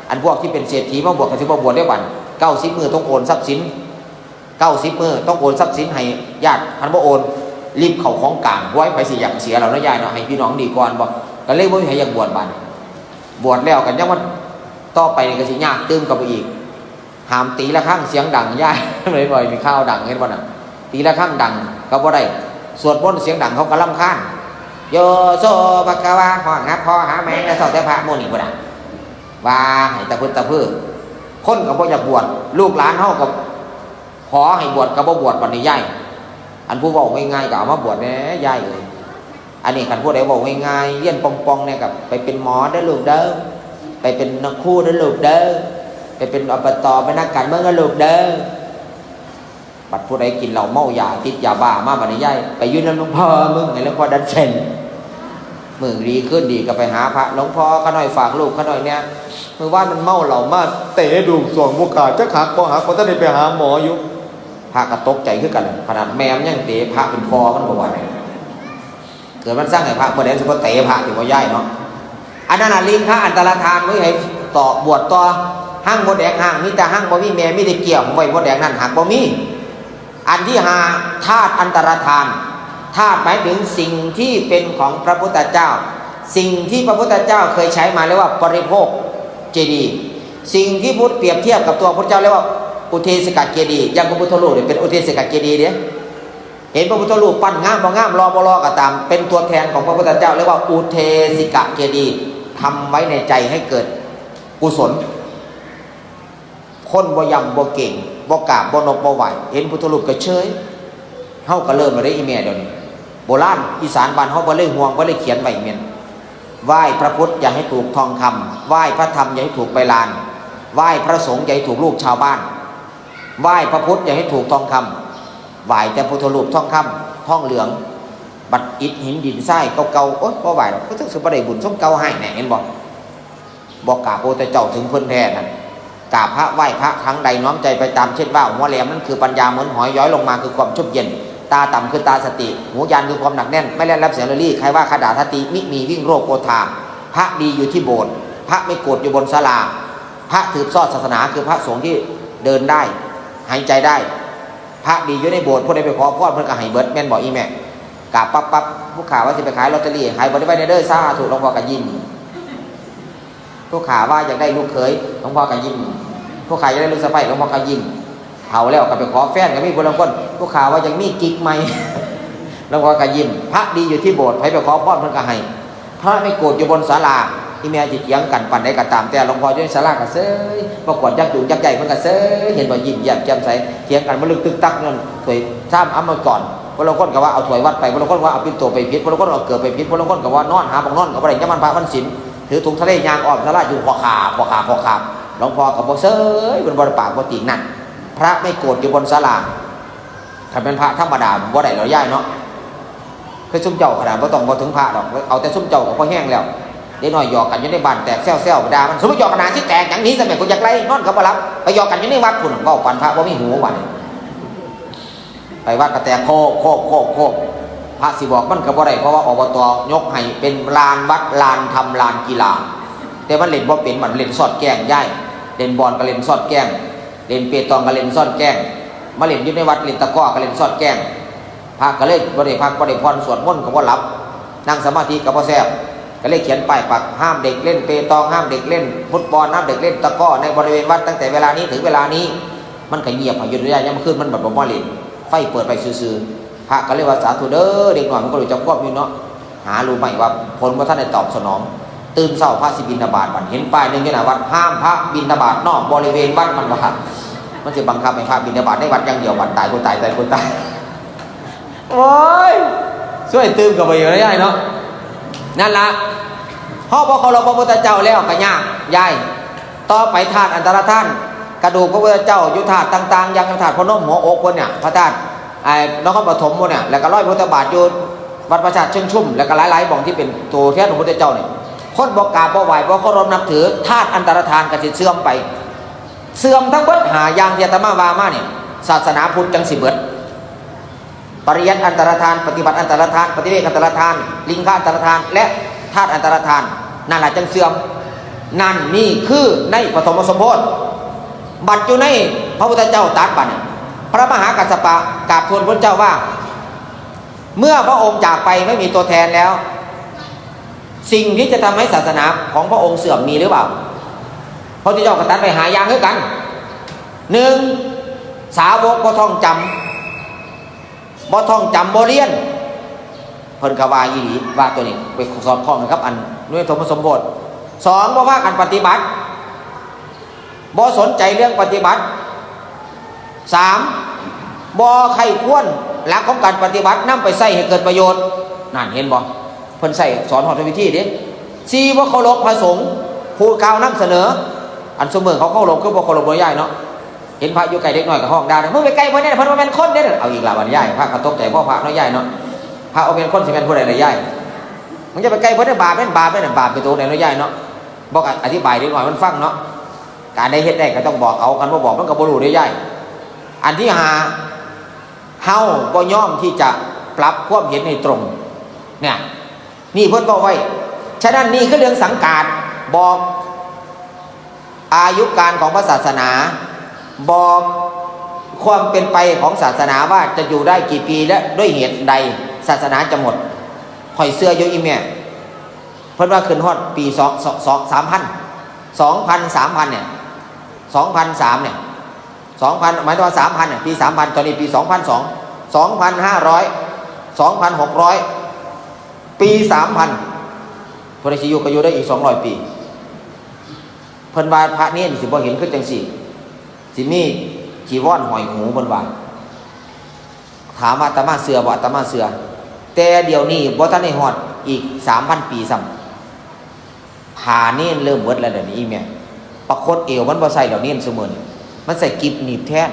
อันพวกที่เป็นเศรษฐีมาบวชก็สิบ่บวชได้บัด90 มื้อต้องโอนทรัพย์สิน90 มื้อต้องโอนทรัพย์สินให้ญาติคันบ่โอนรีบเข้าของกลางไว้ไปสิอยากเสียแล้วนะยายเนาะให้พี่น้องดีก่อนบ่ก็เลยบ่มีให้อยากบวชบัดบวชแล้วกันยังว่าต่อไปก็สิยากตื้มกับไปอีกห้ามตีละครั้งเสียงดังยายเลยบ่อยมีข้าวดังเห็นบ่น่ะตีละครั้งดังก็บ่ได้สวดมนต์เสียงดังเขาก็รำคาญโยโซภควาพ่อหาพ่อหาแม่แล้วสอนแต่พระโมนี่บ่น่ะว่าให้ตะพึ่ตะพื้คนก็บ่อยากบวชลูกหลานเฮาก็ขอให้บวชก็บ่บวชบัดนี้ยายอันผู้เว้าง่ายๆก็เอามาบวชแหน่ยายเอ้ยอันนี้คันผู้ใดเว้าง่ายๆเรียนป่องๆเนี่ยก็ไปเป็นหมอเด้อลูกเด้อไปเป็นนักครูเด้อลูกเด้อไปเป็นอบตเป็นนักการเมืองเด้อลูกเด้อบัดผู้ใดกินเหล้าเมายาติดยาบ้ามาบัดนี้ยายไปอยู่นำหลวงพ่อมึงไงหลวงพ่อดันเซนมึงดีขึ้นดีก็ไปหาพระหลวงพ่อเขาหน่อยฝากลูกเขาหน่อยเนี่ยมือว่ามันเมาเหล้ามาเตะดูส่วงบุกาจะหักบ่หักบ่ทันได้ไปหาหมออยู่พระก็ตกใจคือกันขนาดแม่มันยังเตะพระเป็นคอมันบ่ว่าได้เกิดมันสร้างให้พระบ่ได้สิบ่เตะพระที่บ่ย้ายเนาะอันนั้นน่ะลิงคะอันตรธานไว้ให้ต่อบวชต่อห้างบ่แดงห้างมีแต่ห้างบ่มีแม่มีแต่เกี่ยวไว้บ่แดงนั่นหักบ่มีอันที่5ธาตุอันตรธานธาตุหมายถึงสิ่งที่เป็นของพระพุทธเจ้าสิ่งที่พระพุทธเจ้าเคยใช้มาเรียกว่าปริโภคเจดีย์สิ่งที่พุทธเปรียบเทียบกับตัวพระเจ้าเรียกว่าอุเทศกเจดีย์อย่างพระพุทธรูปเนี่ยเป็นอุเทศกเจดีย์เนี่ยเห็นพระพุทธรูปปั้นงามบ่งามรอบ่รอก็ตามเป็นตัวแทนของพระพุทธเจ้าเรียกว่าอุเทศกเจดีย์ทำไว้ในใจให้เกิดกุศลคนบ่ยำบ่เก่งบ่กราบบ่นบบ่ไหวเห็นพุทธรูปก็เฉยเฮาก็เริ่มมาได้อีเมลเดี๋ยวนี้โบราณอีสานบ้านเฮาบ่เลยห่วงบ่เลยเขียนไว้อีเมลไหว้พระพุทธอย่าให้ถูกทองคำไหว้พระธรรมอย่าให้ถูกใบลานไหว้พระสงฆ์อย่าให้ถูกลูกชาวบ้านไหว้พระพุทธอย่าให้ถูกทองคำไหว้แต่พุทธรูปทองคำทองเหลืองบัดอิฐหินดินทรายเก่าๆโอ๊ยบ่ไหวหรอกก็ต้องสิบ่ได้บุญสมเก่าให้แน่เห็นบ่บอกกราบพระพุทธเจ้าถึงเพิ่นแท้นั่นกราบพระไหว้พระครั้งใดน้อมใจไปตามเช่นว่าหัวแหลมนั่นคือปัญญาเหมือนหอยย้อยลงมาคือความชุ่มเย็น ตาต่ำคือตาสติหูยานคือความหนักแน่นไม่แล่นรับเสียงเรลี่ใครว่าขดาทติมิมีวิ่งโรคโกธาพระดีอยู่ที่โบสถ์พระไม่โกรธอยู่บนศาลาพระถือซอดศาสนาคือพระสงฆ์ที่เดินได้หายใจได้พระดีอยู่ในโบสถ์ผู้ใดไปขอพรเพิ่นก็ให้เบิดแม่นบอกอีแม่กราบปั๊บผู้ข่าวว่าสิไปขายลอตเตอรี่ขายบ่ได้ไปเด้อซ่าถูกหลวงพ่อก็ยิ้มผู้ข่าวว่าอยากได้ลูกเขยหลวงพ่อก็ยิ้มผู้ข่าวอยากได้ลูกสะใภ้หลวงพ่อก็ยิ้มเฒ่าแล้วก็ไปขอแฟนก็มีคนละคนผู้ข่าวว่ายังมีกิ๊กใหม่หลวงพ่อก็ยิ้มพระดีอยู่ที่โบสถ์ไปขอพรเพิ่นก็ให้พระไม่โกรธอยู่บนศาลาอีแม่จิตเถียงกันปั่นได้ก็ตามแต่หลวงพ่ออยู่ในศาลาก็เซ้ยประกวดยักษ์จุงยักษ์ใหญ่มันก็เซ้ยเห็นบ่ยิ้มแย้มแจ่มใสเถียงกันบ่ลึกตึกตักนั่นถวยซ้ำเอามาก่อนบางคนก็ว่าเอาถวยวัดไปบางคนว่าเอาปิ่นโตไปพิษบางคนเอาเกือบไปพิษบางคนก็ว่านอนหาบางนอนก็บ่ได้จะมันพระมันศีลถือถุงทะเลยางอ้อมศาลาอยู่ขอขาหลวงพ่อก็บ่เซ้ยบนบ่ปากบ่ตินั่นพระไม่โกรธอยู่บนศาลาถ้าเป็นพระธรรมดาบ่ได้แล้วย้ายเนาะคือซุ่มเจ้าขนาดบ่ต้องบ่ถึงพระดอกเอาแต่ซุ่มเจ้าก็พอแห้งแล้วเด็กน้อยหยอกกันอยู่ในบ้านแตกแซวๆด่ามันสมมุติหยอกกันหนาสิแตกอย่างนี้สมัยกูอยากไล่นอนก็บ่รับไปหยอกกันอยู่ในวัดพุ่นเว้าปันพระบ่มีหูบัดไปวัดก็แตกโคกพระสิบอกมันก็บ่ได้เพราะว่าอบตยกให้เป็นลานวัดลานทำลานกีฬาแต่มันเล่นบ่เป็นมันเล่นสอดแกล้งย้ายเล่นบอลก็เล่นสอดแกล้งเล่นเปตองก็เล่นสอดแกล้งมาเล่นอยู่ในวัดเล่นตะก้อก็เล่นสอดแกล้งพระก็เลยบ่ได้พักบ่ได้พรสวดมนต์ก็บ่หลับนั่งสมาธิก็บ่แซ่บก็เลยเขียนป้ายปักห้ามเด็กเล่นเปตองห้ามเด็กเล่นฟุตบอลห้ามเด็กเล่นตะก้อในบริเวณวัดตั้งแต่เวลานี้ถึงเวลานี้มันก็เงียบอยู่ระยะยามคืนมันบ่มาเล่นไฟเปิดไปซื่อๆพระก็เลยว่าสาธุเด้อเด็กหน่อยมันก็รู้จักควบอยู่เนาะหารู้ไหมว่าผลบ่ทันได้ตอบสนองตื่นเช้าพระสิบิณฑบาตบัดเห็นป้ายนึงอยู่หน้าวัดห้ามพระบิณฑบาตนอกบริเวณวัดมันบ่ครับมันสิบังคับให้พระบิณฑบาตในวัดอย่างเดียววัดตายคนตายคนตายโอ้ยช่วยตื่นกับไปอยู่ระยะเนาะนั่นล่ะพอเคารพพระพุทธเจ้าแล้วก็ยากยายต่อไปธาตุอันตรธาตุกระดูกพระพุทธเจ้าอยู่ธาตุต่างๆอย่างธาตุพนมหัวอกคนเนี่ยพระธาตุนครปฐมคนเนี่ยแล้วก็ร้อยพุทธบาทอยู่วัดประชาเชิงชุ่มแล้วก็หลายๆบ่องที่เป็นตัวแทนของพระพุทธเจ้าเนี่ยคนบ่กราบบ่ไหว้บ่เคารพนับถือธาตุอันตรธานก็สิเสื่อมไปเสื่อมทั้งเบิดหาอย่างที่อาตมาวามาเนี่ยศาสนาพุทธจังสิเบิดปริยัติอันตรธานปฏิบัติอันตรธานปฏิเวกอันตรธานลิงคอันตรธานและธาตุอันตรธานนั่นแหละจังเสื่อมนั่นนี่คือในปฐมสมโภชบัดอยู่ในพระพุทธเจ้าตรัสบัดพระมหากัสสปะกราบทูลพระเจ้าว่าเมื่อพระองค์จากไปไม่มีตัวแทนแล้วสิ่งที่จะทำให้ศาสนาของพระองค์เสื่อมมีหรือเปล่าพระพุทธเจ้าก็ตรัสไปหายางด้วยกันหนึ่งสาวกบ่ท่องจำบ่เรียนเพิ่นก็ว่าอีหลีว่าตัวนี้ไปสอบข้องนะครับอันด้วยธรรมสมโภชสองบ่ว่ากันปฏิบัติบ่สนใจเรื่องปฏิบัติสามบ่ใครควรหลักของการปฏิบัตินำไปใช้ให้เกิดประโยชน์นั่นเห็นบ่เพิ่นใส่สอนหอดวิธีเด้สี่บ่เคารพพระสงฆ์ผู้กล่าวนำเสนออันเสมอเขาเคารพคือบ่เคารพบ่ย้ายเนาะเห็นพระอยู่ไกลเด็กน้อยกับห้องด่ามึงไปไกลเพิ่นเนี่ยเพิ่นบ่แม่นคนเด้อเอาอีกละวันย้ายพระก็ตกใจพ่อพระน้อยย้ายเนาะพระเอาเป็นคนสิแม่นผู้ใดล่ะย้ายมึงจะไปไกลเพิ่นได้บาปแม่นบาปไปตัวไหนน้อยย้ายเนาะบอกอธิบายเด็กน้อยมันฟังเนาะการได้เฮ็ดได้ก็ต้องบอกเอากันบ่บอกมันก็บ่รู้ได้ย้ายอันที่5เฮาบ่ยอมที่จะปรับความเห็นให้ตรงเนี่ยนี่เพิ่นบอกไว้ฉะนั้นนี่คือเรื่องสังกัดบอกอายุการของพระศาสนาบอกความเป็นไปของศาสนาว่าจะอยู่ได้กี่ปีและด้วยเหตุใดศาสนาจะหมดข่อยเสื้ออยู่อีแม่เพิ่นว่าขึ้นฮอดปี3,000เนี่ย2,003เนี่ย2,000หมายถึงว่า 3,000 เนี่ยปี 3,000 ตอนนี้ปี 2,002 2,500 2,600 ปี 3,000พระสิอยู่ก็อยู่ได้อีก200 ปีเพิ่นว่าพระเนรสิบ่เห็นคือจังซี่สิมีจีวรห้อยหูเพิ่นว่าถามว่าอาตมาเชื่อบ่อาตมาเชื่อแต่เดี๋ยวนี้บ่ทันได้ฮอดอีก 3,000 ปีซ้ำผ้าเนรเริ่มเบิดแล้วเดี๋ยวนี้แม่ประคตเอวมันบ่ใส่ดอกเนรซุมื้อนี้มันใส่กิบหนีบแทน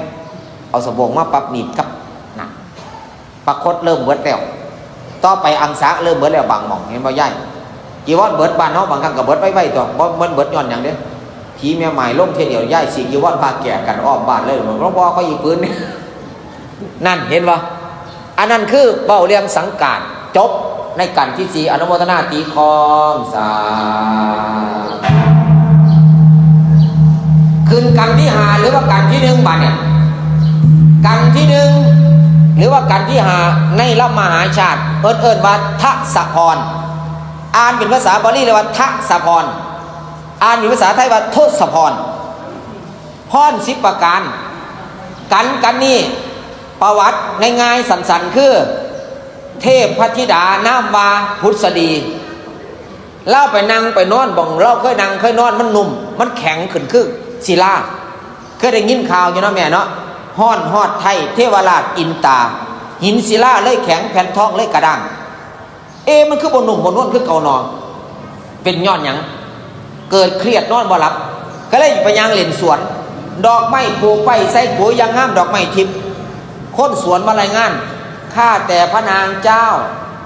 เอาสบงมาปรับหนีบกับน่ะประคตเริ่มเบิดแล้วต่อไปอังสะเริ่มเบิดแล้วบางหม่องเห็นบ่ใหญ่จีวรเบิดบ้านเฮาบางครั้งก็เบิดไว้ๆตัวบ่มันเบิดย้อนหยังเด้ผีแม่หมายลงเที่ยวเดียวย้ายสิจีวรพาแก่กันอ้อมบ้านเลยหลวงพ่อเขาอีกปืนนั่นเห็นบ่ อันนั้นคือเบ้าเรียงสังกาดจบในกันที่สี่อนุโมทนาตีคองสาคืนกันที่หาหรือว่ากันที่หนึ่งบัดเนี่ยกันที่หนึ่งหรือว่ากันที่หาในละมหาชาติเอิ้นว่าทศพรอ่านเป็นภาษาบาลีเลยว่าทศพรอ่านเป็นภาษาไทยว่าทศพรพร10ประการกันนี่ประวัติง่ายๆสั้นๆคือเทพพธิดานามวาพุทธดีเล่าไปนั่งไปนอนบ่งเราเคยนั่งเคยนอนมันนุ่มมันแข็งขึ้นคือศิลาเคยได้ยินข่าวอยู่เนาะแม่เนาะฮ้อนฮอดไทยเทวราชอินตาหินศิลาเลยแข็งแผ่นทองเลยกระด้างมันคือบ่นุ่มบ่นวลคือเก่านอนเป็นย้อนหยังเกิดเครียดนอนบ่หลับก็เลยไปยังเล่นสวนดอกไม้ปลูกไปใส่ปุ๋ยยังงามดอกไม้ทิพย์คนสวนมารายงานข้าแต่พระนางเจ้า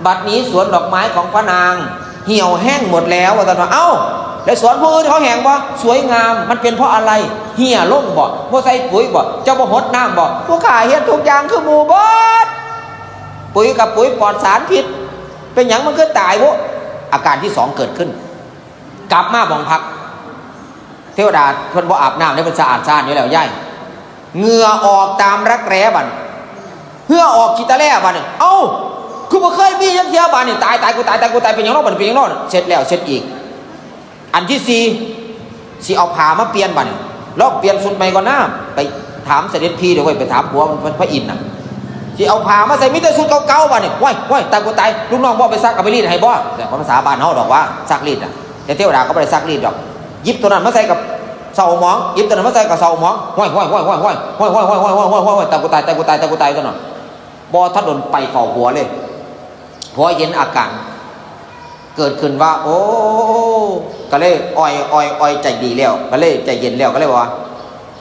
บัดนี้สวนดอกไม้ของพระนางเหี่ยวแห้งหมดแล้วว่าตอนว่าเอ้าแล้วสวนผู้อื่นเขาแห้งบ่สวยงามมันเป็นเพราะอะไรเหี่ยลงบ่บ่ใส่ปุ๋ยบ่เจ้าบ่หดน้ำบ่พวกข้าเฮ็ดทุกอย่างคือหมู่บ้านปุ๋ยกับปุ๋ยปลอดสารพิษเป็นหยังมันคือตายบ่อาการที่สองเกิดขึ้นกลับมาบ่องพักเทวดาเพิ่นบ่อาบน้ำได้เป็นสะอาดซ่านอยู่แล้วย่ายเหงื่อออกตามรักแร้บัดเพื่อออกขี้ตะแล่บัดนี่เอ้าคือบ่เคยมีจังเที่ยบัดนี่ตายกูตายเป็นหยังเนาะบัดเป็นหยังเนาะเสร็จแล้วเสร็จอีกอันที่สี่สิเอาผ้ามาเปลี่ยนบัดนี่ลอกเปลี่ยนชุดใหม่ก่อนนะไปถามเสด็จพี่เดี๋ยวไปถามผัวมันพระอินทร์น่ะสิเอาผ้ามาใส่มีแต่ชุดเก่าๆบัดนี่ว้ายตายกูตายลูกน้องบ่ไปซักเอาไปรีดให้บ่แต่ภาษาบ้านเฮาดอกว่าซักรีดน่ะแต่เทวดาก็บ่ได้ซักรีดดอกหยิบตัวนั้นมาใส่กับเสาหมองหยิบตัวนั้นมาใส่กับเสาหมองห้อยตายกูตายตัวนั้นบ่ทันโดนไปเข้าหัวเลยพอเห็นอาการเกิดขึ้นว่าโอ้ก็เลยอ้อยใจดีแล้วก็เลยใจเย็นแล้วก็เลยว่า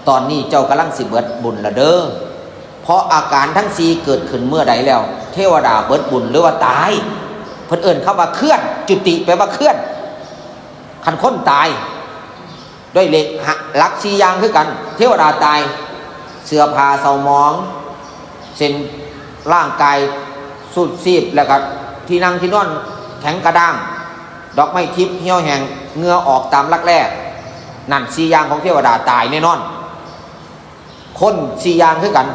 ตอนนี้เจ้ากำลังสิเบิดบุญละเด้อเพราะอาการทั้งสี่เกิดขึ้นเมื่อใดแล้วเทวดาเบิดบุญหรือว่าตายเพิ่นเอิ้นคำว่าเคลื่อนจุติแปลว่าเคลื่อนคันคนตายด้วยเหล็กหลัก4อย่างคือกันเทวดาตายเสื้อผ้าเศร้าหมองเส้นร่างกายสุดซีบแล้วก็ที่นั่งที่นอนแข็งกระด้างดอกไม้ทิพย์เหี่ยวแห้งเหงื่อออกตามรักแร้นั่น4อย่างของเทวดาตายแน่นอนคน4อย่างคือกัน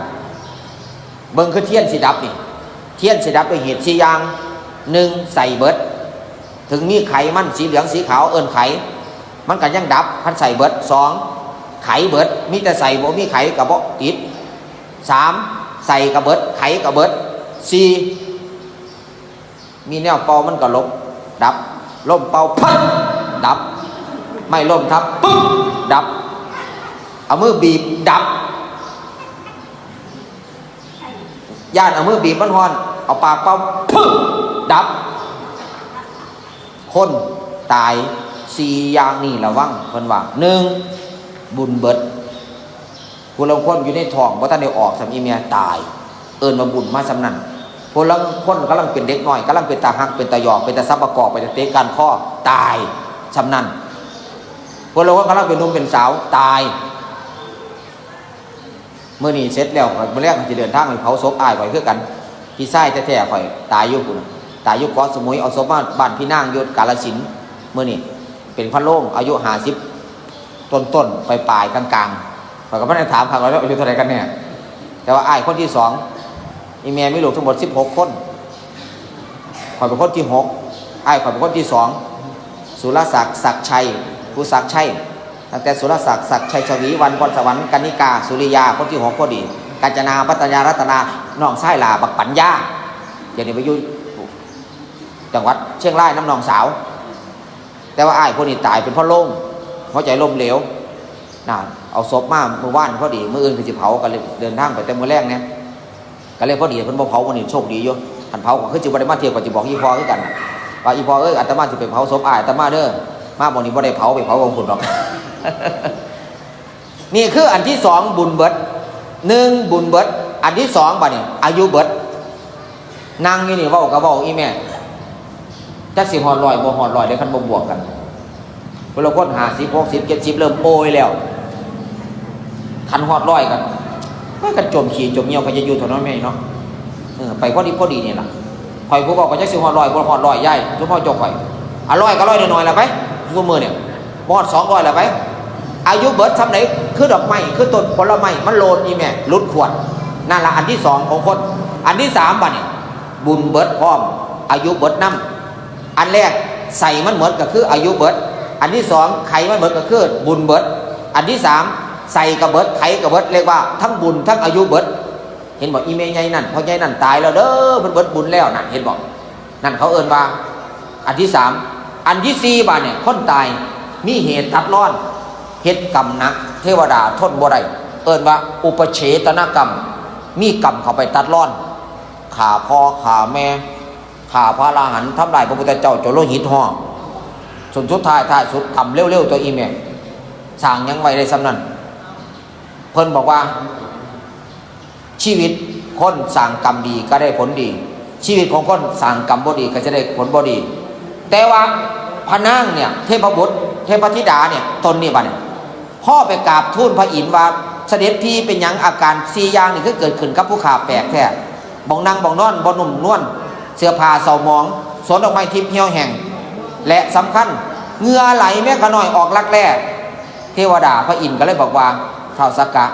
เบิ่งคือเทียนสิดับนี่เทียนสิดับด้วยเหตุ4อย่าง1ใส่เบิดถึงมีไขมันสีเหลืองสีขาวเอิ้นไขมันก็ยังดับคันใส่เบิด2ไขเบิดมีแต่ใส่บ่มีไขก็บ่ติด3ใส่ก็เบิดไขก็เบิด4มีแนวเป่ามันก็ลบดับลมเป่าพัดดับไม่ลมทับปึ๊บดับเอามือบีบดับย่านเอามือบีบมันฮ้อนเอาปากเป่าปึ๊บดับคนตาย4อย่างนี้ระวังเพิ่นว่า1บุญเบิดผู้ลางคนอยู่ในท้องบ่ทันได้ออกสามีเมียตายเอิ้นว่าบุญมาสำนั้นผู้ลางคนกำลังเป็นเด็กน้อยกำลังเป็นตาหักเป็นตาหยอกเป็นตาซับประกอบเป็นตาเตะกันข้อตายสำนั้นผู้ลางคนกำลังเป็นหนุ่มเป็นสาวตายมื้อนี้เสร็จแล้วมื้อแรกมันสิเดินทางไปเผาศพอ้ายข่อยคือกันพี่ชายแท้ๆข่อยตายอยู่พุ่นตายอยู่เกาะสมุยเอาศพมาบ้านพี่นางอยู่กาฬสินธุ์มื้อนี้เป็นพระโล่งอายุ50ต้นๆปลายๆกลางๆข่อยก็บ่ได้ถามเขาว่าอายุเท่าไหร่กันแน่แต่ว่าอ้ายคนที่2อีแม่มีลูกทั้งหมด16คนข่อยเป็นคนที่6อ้ายข่อยเป็นคนที่2สุรศักดิ์ศักดิ์ชัยผู้ศักดิ์ชัยตั้งแต่สุรศักดิ์ศักดิ์ชัยชวีวันพรสวรรค์กนิกาสุริยาคนที่6พอดีกาญจนาปัตยารัตนาน้องชายลาบักปัญญาเดี๋ยวนี้ไปอยู่จังหวัดเชียงรายน้ำน้องสาวแต่ว่าอ้ายคนนี้ตายเป็นพ่อโล่งหัวใจล้มเหลวน่ะเอาศพมาเมื่อวานพอดีเมื่ออื่นคือสิเผาก็เลยเดินทางไปแต่มื้อแรกเนี่ยก็เลยพอดีเพิ่นบ่เผาวันนี้โชคดีอยู่คันเผาก็คือสิบ่ได้มาเที่ยวก็สิบอกอีพ่อคือกันว่าอีพ่ออาตมาสิไปเผาศพอ้ายอาตมาเด้อมาบ่นี้บ่ได้เผาไปเผาของพุ่นดอก นี่คืออันที่2บุญเบิด1บุญเบิดอันที่2บัดนี้อายุเบิดนั่งอยู่นี่เว้าก็เว้าอีแม่จักสิฮอด100บ่ฮอด100ได้คันบ่บวกกันเพิ่นละคน50 60 70เริ่มโอยแล้วคันฮอด100กันมันก็จมขี้จมเหี่ยวก็จะอยู่เท่านั้นแม่เนาะ ไปพอดีนี่ล่ะข่อยผู้บอกก็จะซื้อฮอด100บ่ฮอด100ย่ายทุกพ่อจกข่อย100ก็100น้อยๆล่ะไปซุมื้อเนี่ยบ่ฮอด200ล่ะไปอายุเบิดซ้ำไหนคือดอกไม้คือต้นผลไม้มันโลนอีแม่หลุดขวดนั่นล่ะอันที่2ของคนอันที่3บัดนี้บุญเบิดพร้อมอายุเบิดนำอันแรกใส่มันเหมือนก็คืออายุเบิดอันที่2ไขมันเหมือนก็คือบุญเบิดอันที่3ใส่กระเบิดไขกระเบิดเรียกว่าทั้งบุญทั้งอายุเบิดเห็นบอกอีเมย์ใหญ่นั่นพอใหญ่นั่นตายแล้วเด้อมันเบิดบุญแล้วนั่นเห็นบอกนั่นเขาเอิ้นว่าอันที่3อันที่4บาดเนี่ยคนตายมีเหตุตัดร้อนเฮ็ดกรรมหนักเทวดาทนบ่ได้เอิ้นว่าอุปเฉตนกรรมมีกรรมเข้าไปตัดร้อนฆ่าพ่อฆ่าแม่ฆ่าพระอรหันต์ทำลายพระพุทธเจ้าจนโลหิตห่อสุดท้ายสุดกรรมเร็วๆตัวอีเมย์สร้างยังไว้ได้สำนั้นเพิ่นบอกว่าชีวิตคนสร้างกรรมดีก็ได้ผลดีชีวิตของคนสร้างกรรมบ่ดีก็จะได้ผลบ่ดีแต่ว่าพระนางเนี่ยเทพบุตรเทพธิดาเนี่ยตนนี่บัดเนี่ยพ่อไปกราบทูลพระอินทร์ว่าเสด็จพี่เป็นหยังอาการ4อย่างนี่คือเกิดขึ้นกับผู้ขาแปลกแท้บ่นั่งบ่นอนบ่นุ่มนวลเสื้อผ้าเศร้าหมองสวนดอกไม้ทิพย์เหี่ยวแห้งและสำคัญเหงื่อไหลแม้ขน้อยออกรักแร้เทวดาพระอินทร์ก็เลยบอกว่าเท้าสักกะ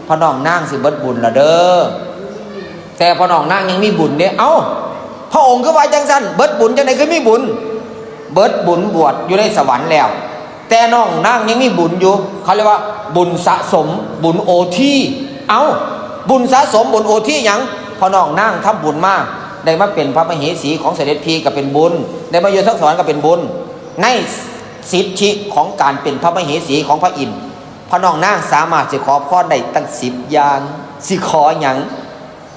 พระน้องนางสิเบิดบุญละเด้อแต่พระน้องนางยังมีบุญเด้เอ้าพระองค์ก็ว่าจังซั่นเบิดบุญจังได๋คือมีบุญเบิดบุญบวชอยู่ในสวรรค์แล้วแต่น้องนางยังมีบุญอยู่เขาเรียกว่าบุญสะสมบุญโอทีเอ้าบุญสะสมบุญโอทีหยังพระน้องนางทำบุญมากได้มาเป็นพระมเหสีของเสด็จพี่ก็เป็นบุญได้มาอยู่ทั้งสวรรค์ก็เป็นบุญในสิทธิของการเป็นพระมเหสีของพระอินทร์พระน้องนางสามารถสิขอพรได้ตั้ง10อย่างสิขอหยัง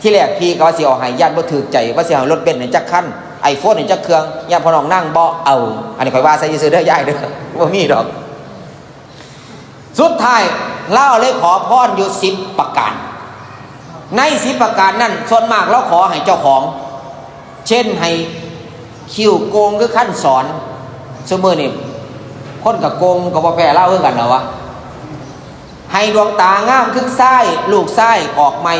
ที่แรกพี่ก็ว่าสิเอาให้ญาติบ่ถูกใจว่าสิเอารถเบนซ์ให้จักคันiPhone ให้จักเครื่องญาติพระน้องนางบ่เอาอันนี้ข่อยว่าใส่ซื่อเด้อยายเด้อบ่มีดอกสุดท้ายเล่าเลยขอพรอยู่10ประการใน10ประการนั้นส่วนมากเราขอให้เจ้าของเช่นให้คิ้วโกงคือขั้นสอนซุมื้อนี่คนกับโกงกับบ่แพ้เล่าคือกันเหรอวะให้ดวงตางามคือไส้ลูกไส้ออกใหม่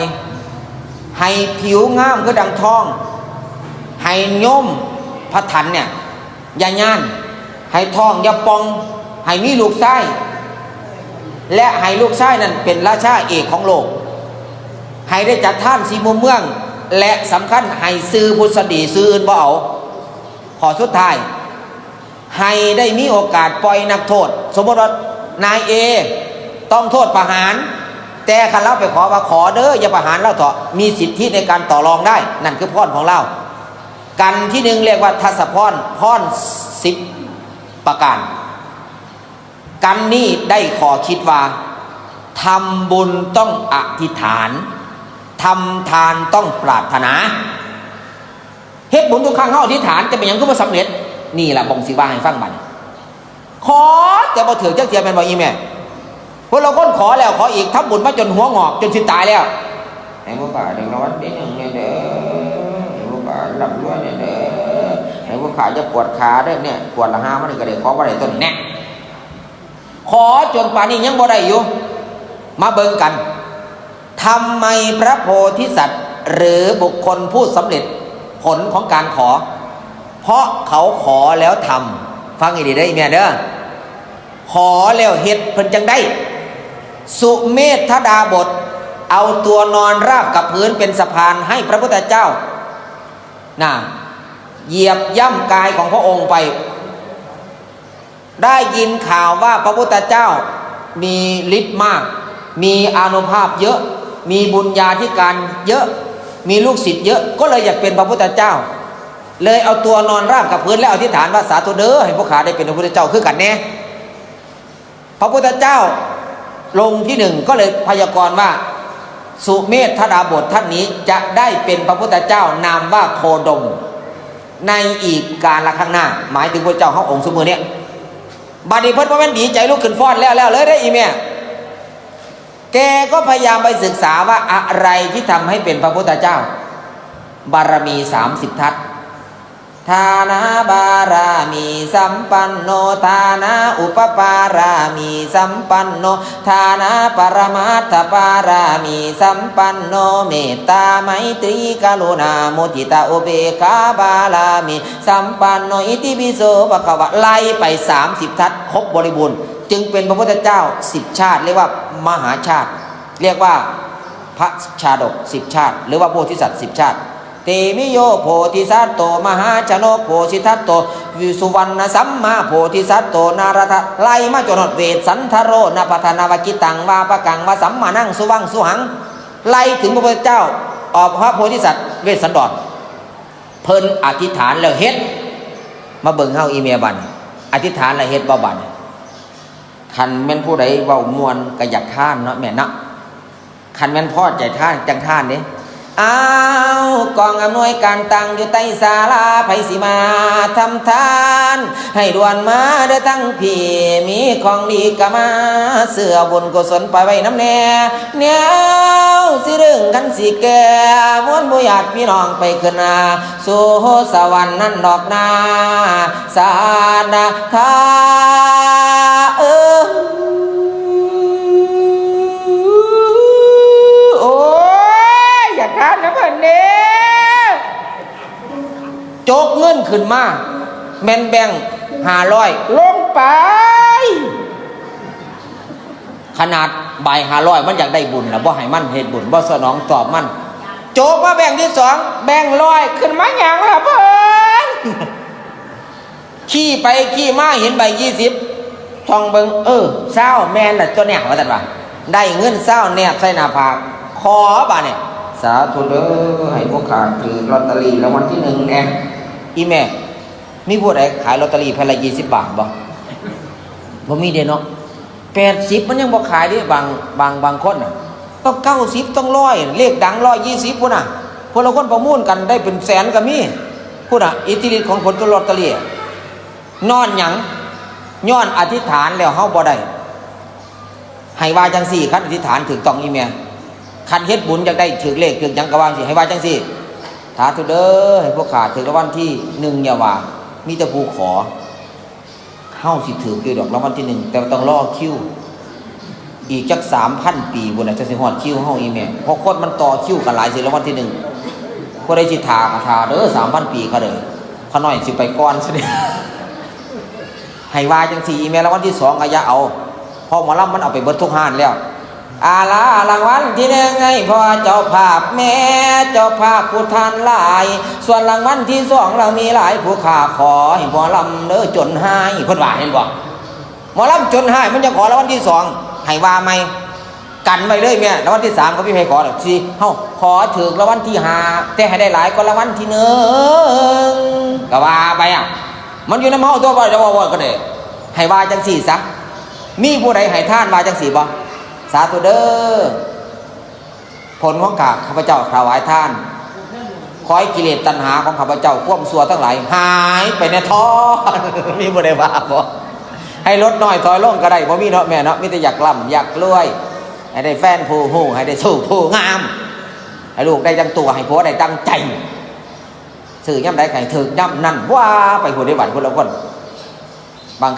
ให้ผิวงามคือดังทองให้ย่มพระถันเนี่ยอย่าย่านให้ทองอย่าปองให้มีลูกไส้และให้ลูกไส้นั้นเป็นราชาเอกของโลกให้ได้จัดท่านสีมุมเมืองและสำคัญให้ซื้อพุทธดีซื้ออื่นบ่เอาขอสุดท้ายให้ได้มีโอกาสปล่อยนักโทษสมมติว่านายเอต้องโทษประหารแต่คันเราไปขอว่าขอเด้ออย่าประหารเราเถอะมีสิทธิในการต่อรองได้นั่นคือพรของเรากันที่หนึ่งเรียกว่าทัศพรพร10ประการกันนี้ได้ขอคิดว่าทำบุญต้องอธิษฐานทำทานต้องปรารถนาเฮ็ดบุญทุกครั้งเขาอธิษฐานจะเป็นอย่างก็บ่สำเร็จนี่แหละบ่งสิว่าให้ฟังบัดขอแต่บ่ถึงจักเทียแม่นบ่อีแม่พวกเราคนขอแล้วขออีกทำบุญมาจนหัวงอกจนสิตายแล้วให้พวกข้าได้รางวัลที่1เนี่ยเด้อให้พวกข้าร่ำรวยเนี่ยเด้อให้พวกข้าจะปวดขาเด้อเนี่ยปวดละ5มันก็ได้ขอบ่ได้ต้นนี้แน่ขอจนป่านนี้ยังบ่ได้อยู่มาเบิ่งกันทำไมพระโพธิสัตว์หรือบุคคลผู้สำเร็จผลของการขอเพราะเขาขอแล้วทำฟังให้ดีได้แม่เด้อขอแล้วเฮ็ดเพิ่นจังได้สุเมธดาบทเอาตัวนอนราบกับพื้นเป็นสะพานให้พระพุทธเจ้าน่ะเหยียบย่ำกายของพระองค์ไปได้ยินข่าวว่าพระพุทธเจ้ามีฤทธิ์มากมีอานุภาพเยอะมีบุญญาธิการเยอะมีลูกศิษย์เยอะก็เลยอยากเป็นพระพุทธเจ้าเลยเอาตัวนอนราบกับพื้นแล้วอธิษฐานว่าสาธุเด้อให้พวกข้าได้เป็นพระพุทธเจ้าคือกันแน่พระพุทธเจ้าลงที่1ก็เลยพยากรณ์ว่าสุเมธดาบทท่านนี้จะได้เป็นพระพุทธเจ้านามว่าโคดมในอีกกาลข้างหน้าหมายถึงพระเจ้าขององค์สมือเนี่ยบัดนี้เพิ่นบ่แม่นดีใจลุกขึ้นฟ้อนแล้วเลยได้อีแม่แกก็พยายามไปศึกษาว่าอะไรที่ทำให้เป็นพระพุทธเจ้าบารมี30ทัศ ทานาบารามีสัมปันโนทานาอุปปารามีสัมปันโนทานาปรมัตถปารามีสัมปันโนเมตตาไมตรีกรุณามุทิตาอุเบกขาบาลามีสัมปันโนอิติปิโสภควะไล่ไป30ทัศครบบริบูรณ์จึงเป็นพระพุทธเจ้า10ชาติเรียกว่ามหาชาติเรียกว่าพระชาดก10ชาติหรือว่าโพธิสัตว์10ชาติเตมิโยโพธิสัตโตมหาชนกโพธิทัตโตวิสุวรรณสัมมาโพธิสัตโตนารทะไล่มาจนหมดเวทสันทโรนาปทานาวกิตังวาปะกังวาสัมมานังสุวังสุหังไล่ถึงพระพุทธเจ้าออกพระโพธิสัตว์เวสสันดรเพิ่นอธิษฐานแล้วเฮ็ดมาเบิ่งเฮาอีเมียบันอธิษฐานแล้วเฮ็ดบ่บันคันแม่นผู้ใดเว้ามวนก็อยากทานเนาะแม่นะคันแม่นพอใจทานจังทานเด้อ้าวกองอำนวยการตั้งอยู่ใต้ศาลาไผสิมาทำทานให้ด่วนมาเด้อทั้งพี่มีของดีกะมาเสื้อบุญกุศลไปไว้น้ำแน่แนวสิเรื่องกันสิแก่ม้วนบุญญาติพี่น้องไปขึ้นนาสู่สวรรค์นั่นดอกนาสานาทาทานนะเพื่อนเนี่ยโจกเงินขึ้นมาแมนแบง500ลงไปขนาดใบ500มันอยากได้บุญแล้วบ่ให้มันเหตุบุญบ่สนองตอบมันโจกมาแบ่งที่2แบ่ง100ขึ้นมาอย่างละเพื่อนขี่ไปขี่มาเห็นใบ20ท่องเบิงเศร้าแม่นน่ะตัวแนกว่าซั่นว่าได้เงินเศร้าแนบใส่หน้าผากขอบ่เนี่ยสาธุเด้อให้พวกข้าถือลอตเตอรี่รางวัลที่1แน่อีแม่มีผู้ใดขายลอตเตอรี่แผ่นละ20 บาทบ่มีเด้เนาะ80มันยังบ่ขายดิบางคนน่ะต้อง90ต้อง100เลขดัง120พุ่นน่ะพวกเราคนประมูลกันได้เป็นแสนก็มีพุ่นน่ะอิทธิฤทธิ์ของผลลอตเตอรี่นอนหยังย้อนอธิษฐานแล้วเฮาบ่ได้ให้ว่าจังซี่คันอธิษฐานถูกต้องอีแม่คันเฮ็ดบุญอยากได้ถือเลขถือหยังก็ว่าสิให้ว่าจังซี่สาธุเด้อให้พวกข้าถือรางวัลที่1อย่าว่ามีแต่ผู้ขอเฮาสิถืออยู่ดอกรางวัลที่1แต่ต้องรอคิวอีกจัก 3,000 ปีพุ่นน่ะจะสิฮอดคิวเฮาอีแม่เพราะคนมันต่อคิวกันหลายสิรางวัลที่1ผู้ใดสิท่าก็ท่าเด้อ 3,000 ปีเขาเด้อเขาน้อยสิไปก่อนซะเด้ให้ว่าจังซี่อีแม่รางวัลที่2ก็อย่าเอาเพราะหมอลำมันเอาไปเบิดทุกห้านแล้วอาลารางวัลที่1ให้พ่อเจ้าภาพแม่เจ้าภาพผู้ทานหลายส่วนรางวัลที่2เรามีหลายผู้ข้าขอให้หมอลำเด้อจนหายเพิ่นว่าเห็นบ่หมอลำจนหายมันจะขอรางวัลที่2ให้ว่าไหมกันไว้เลยแม่รางวัลที่3ก็พี่ให้ขอดอกสิเฮาขอถึงรางวัลที่5แต่ให้ได้หลายกว่ารางวัลที่1ก็ว่าไปอ่ะมันอยู่ในเฮาตัวบ่จะว่าก็ได้ให้ว่าจังซี่ซะมีผู้ใดให้ทานว่าจังซี่บ่สาธุเด้อผลของข้าพเจ้าถวายทานขอให้กิเลสตัณหาของข้าพเจ้าความชั่วทั้งหลายหายไปในท้อมีบ่ได้ว่าบ่ให้ลดน้อยถอยลงก็ได้บ่มีเนาะแม่เนาะมีแต่อยากร่ำอยากรวยให้ได้แฟนผู้ฮู้ให้ได้สู้ผู้งามให้ลูกได้ตั้งตัวให้ผัวได้ตั้งใจซื้อย่ำใดให้ถึกย่ำนั่นว่าไปผู้ใดหวั่นคนละคนบาง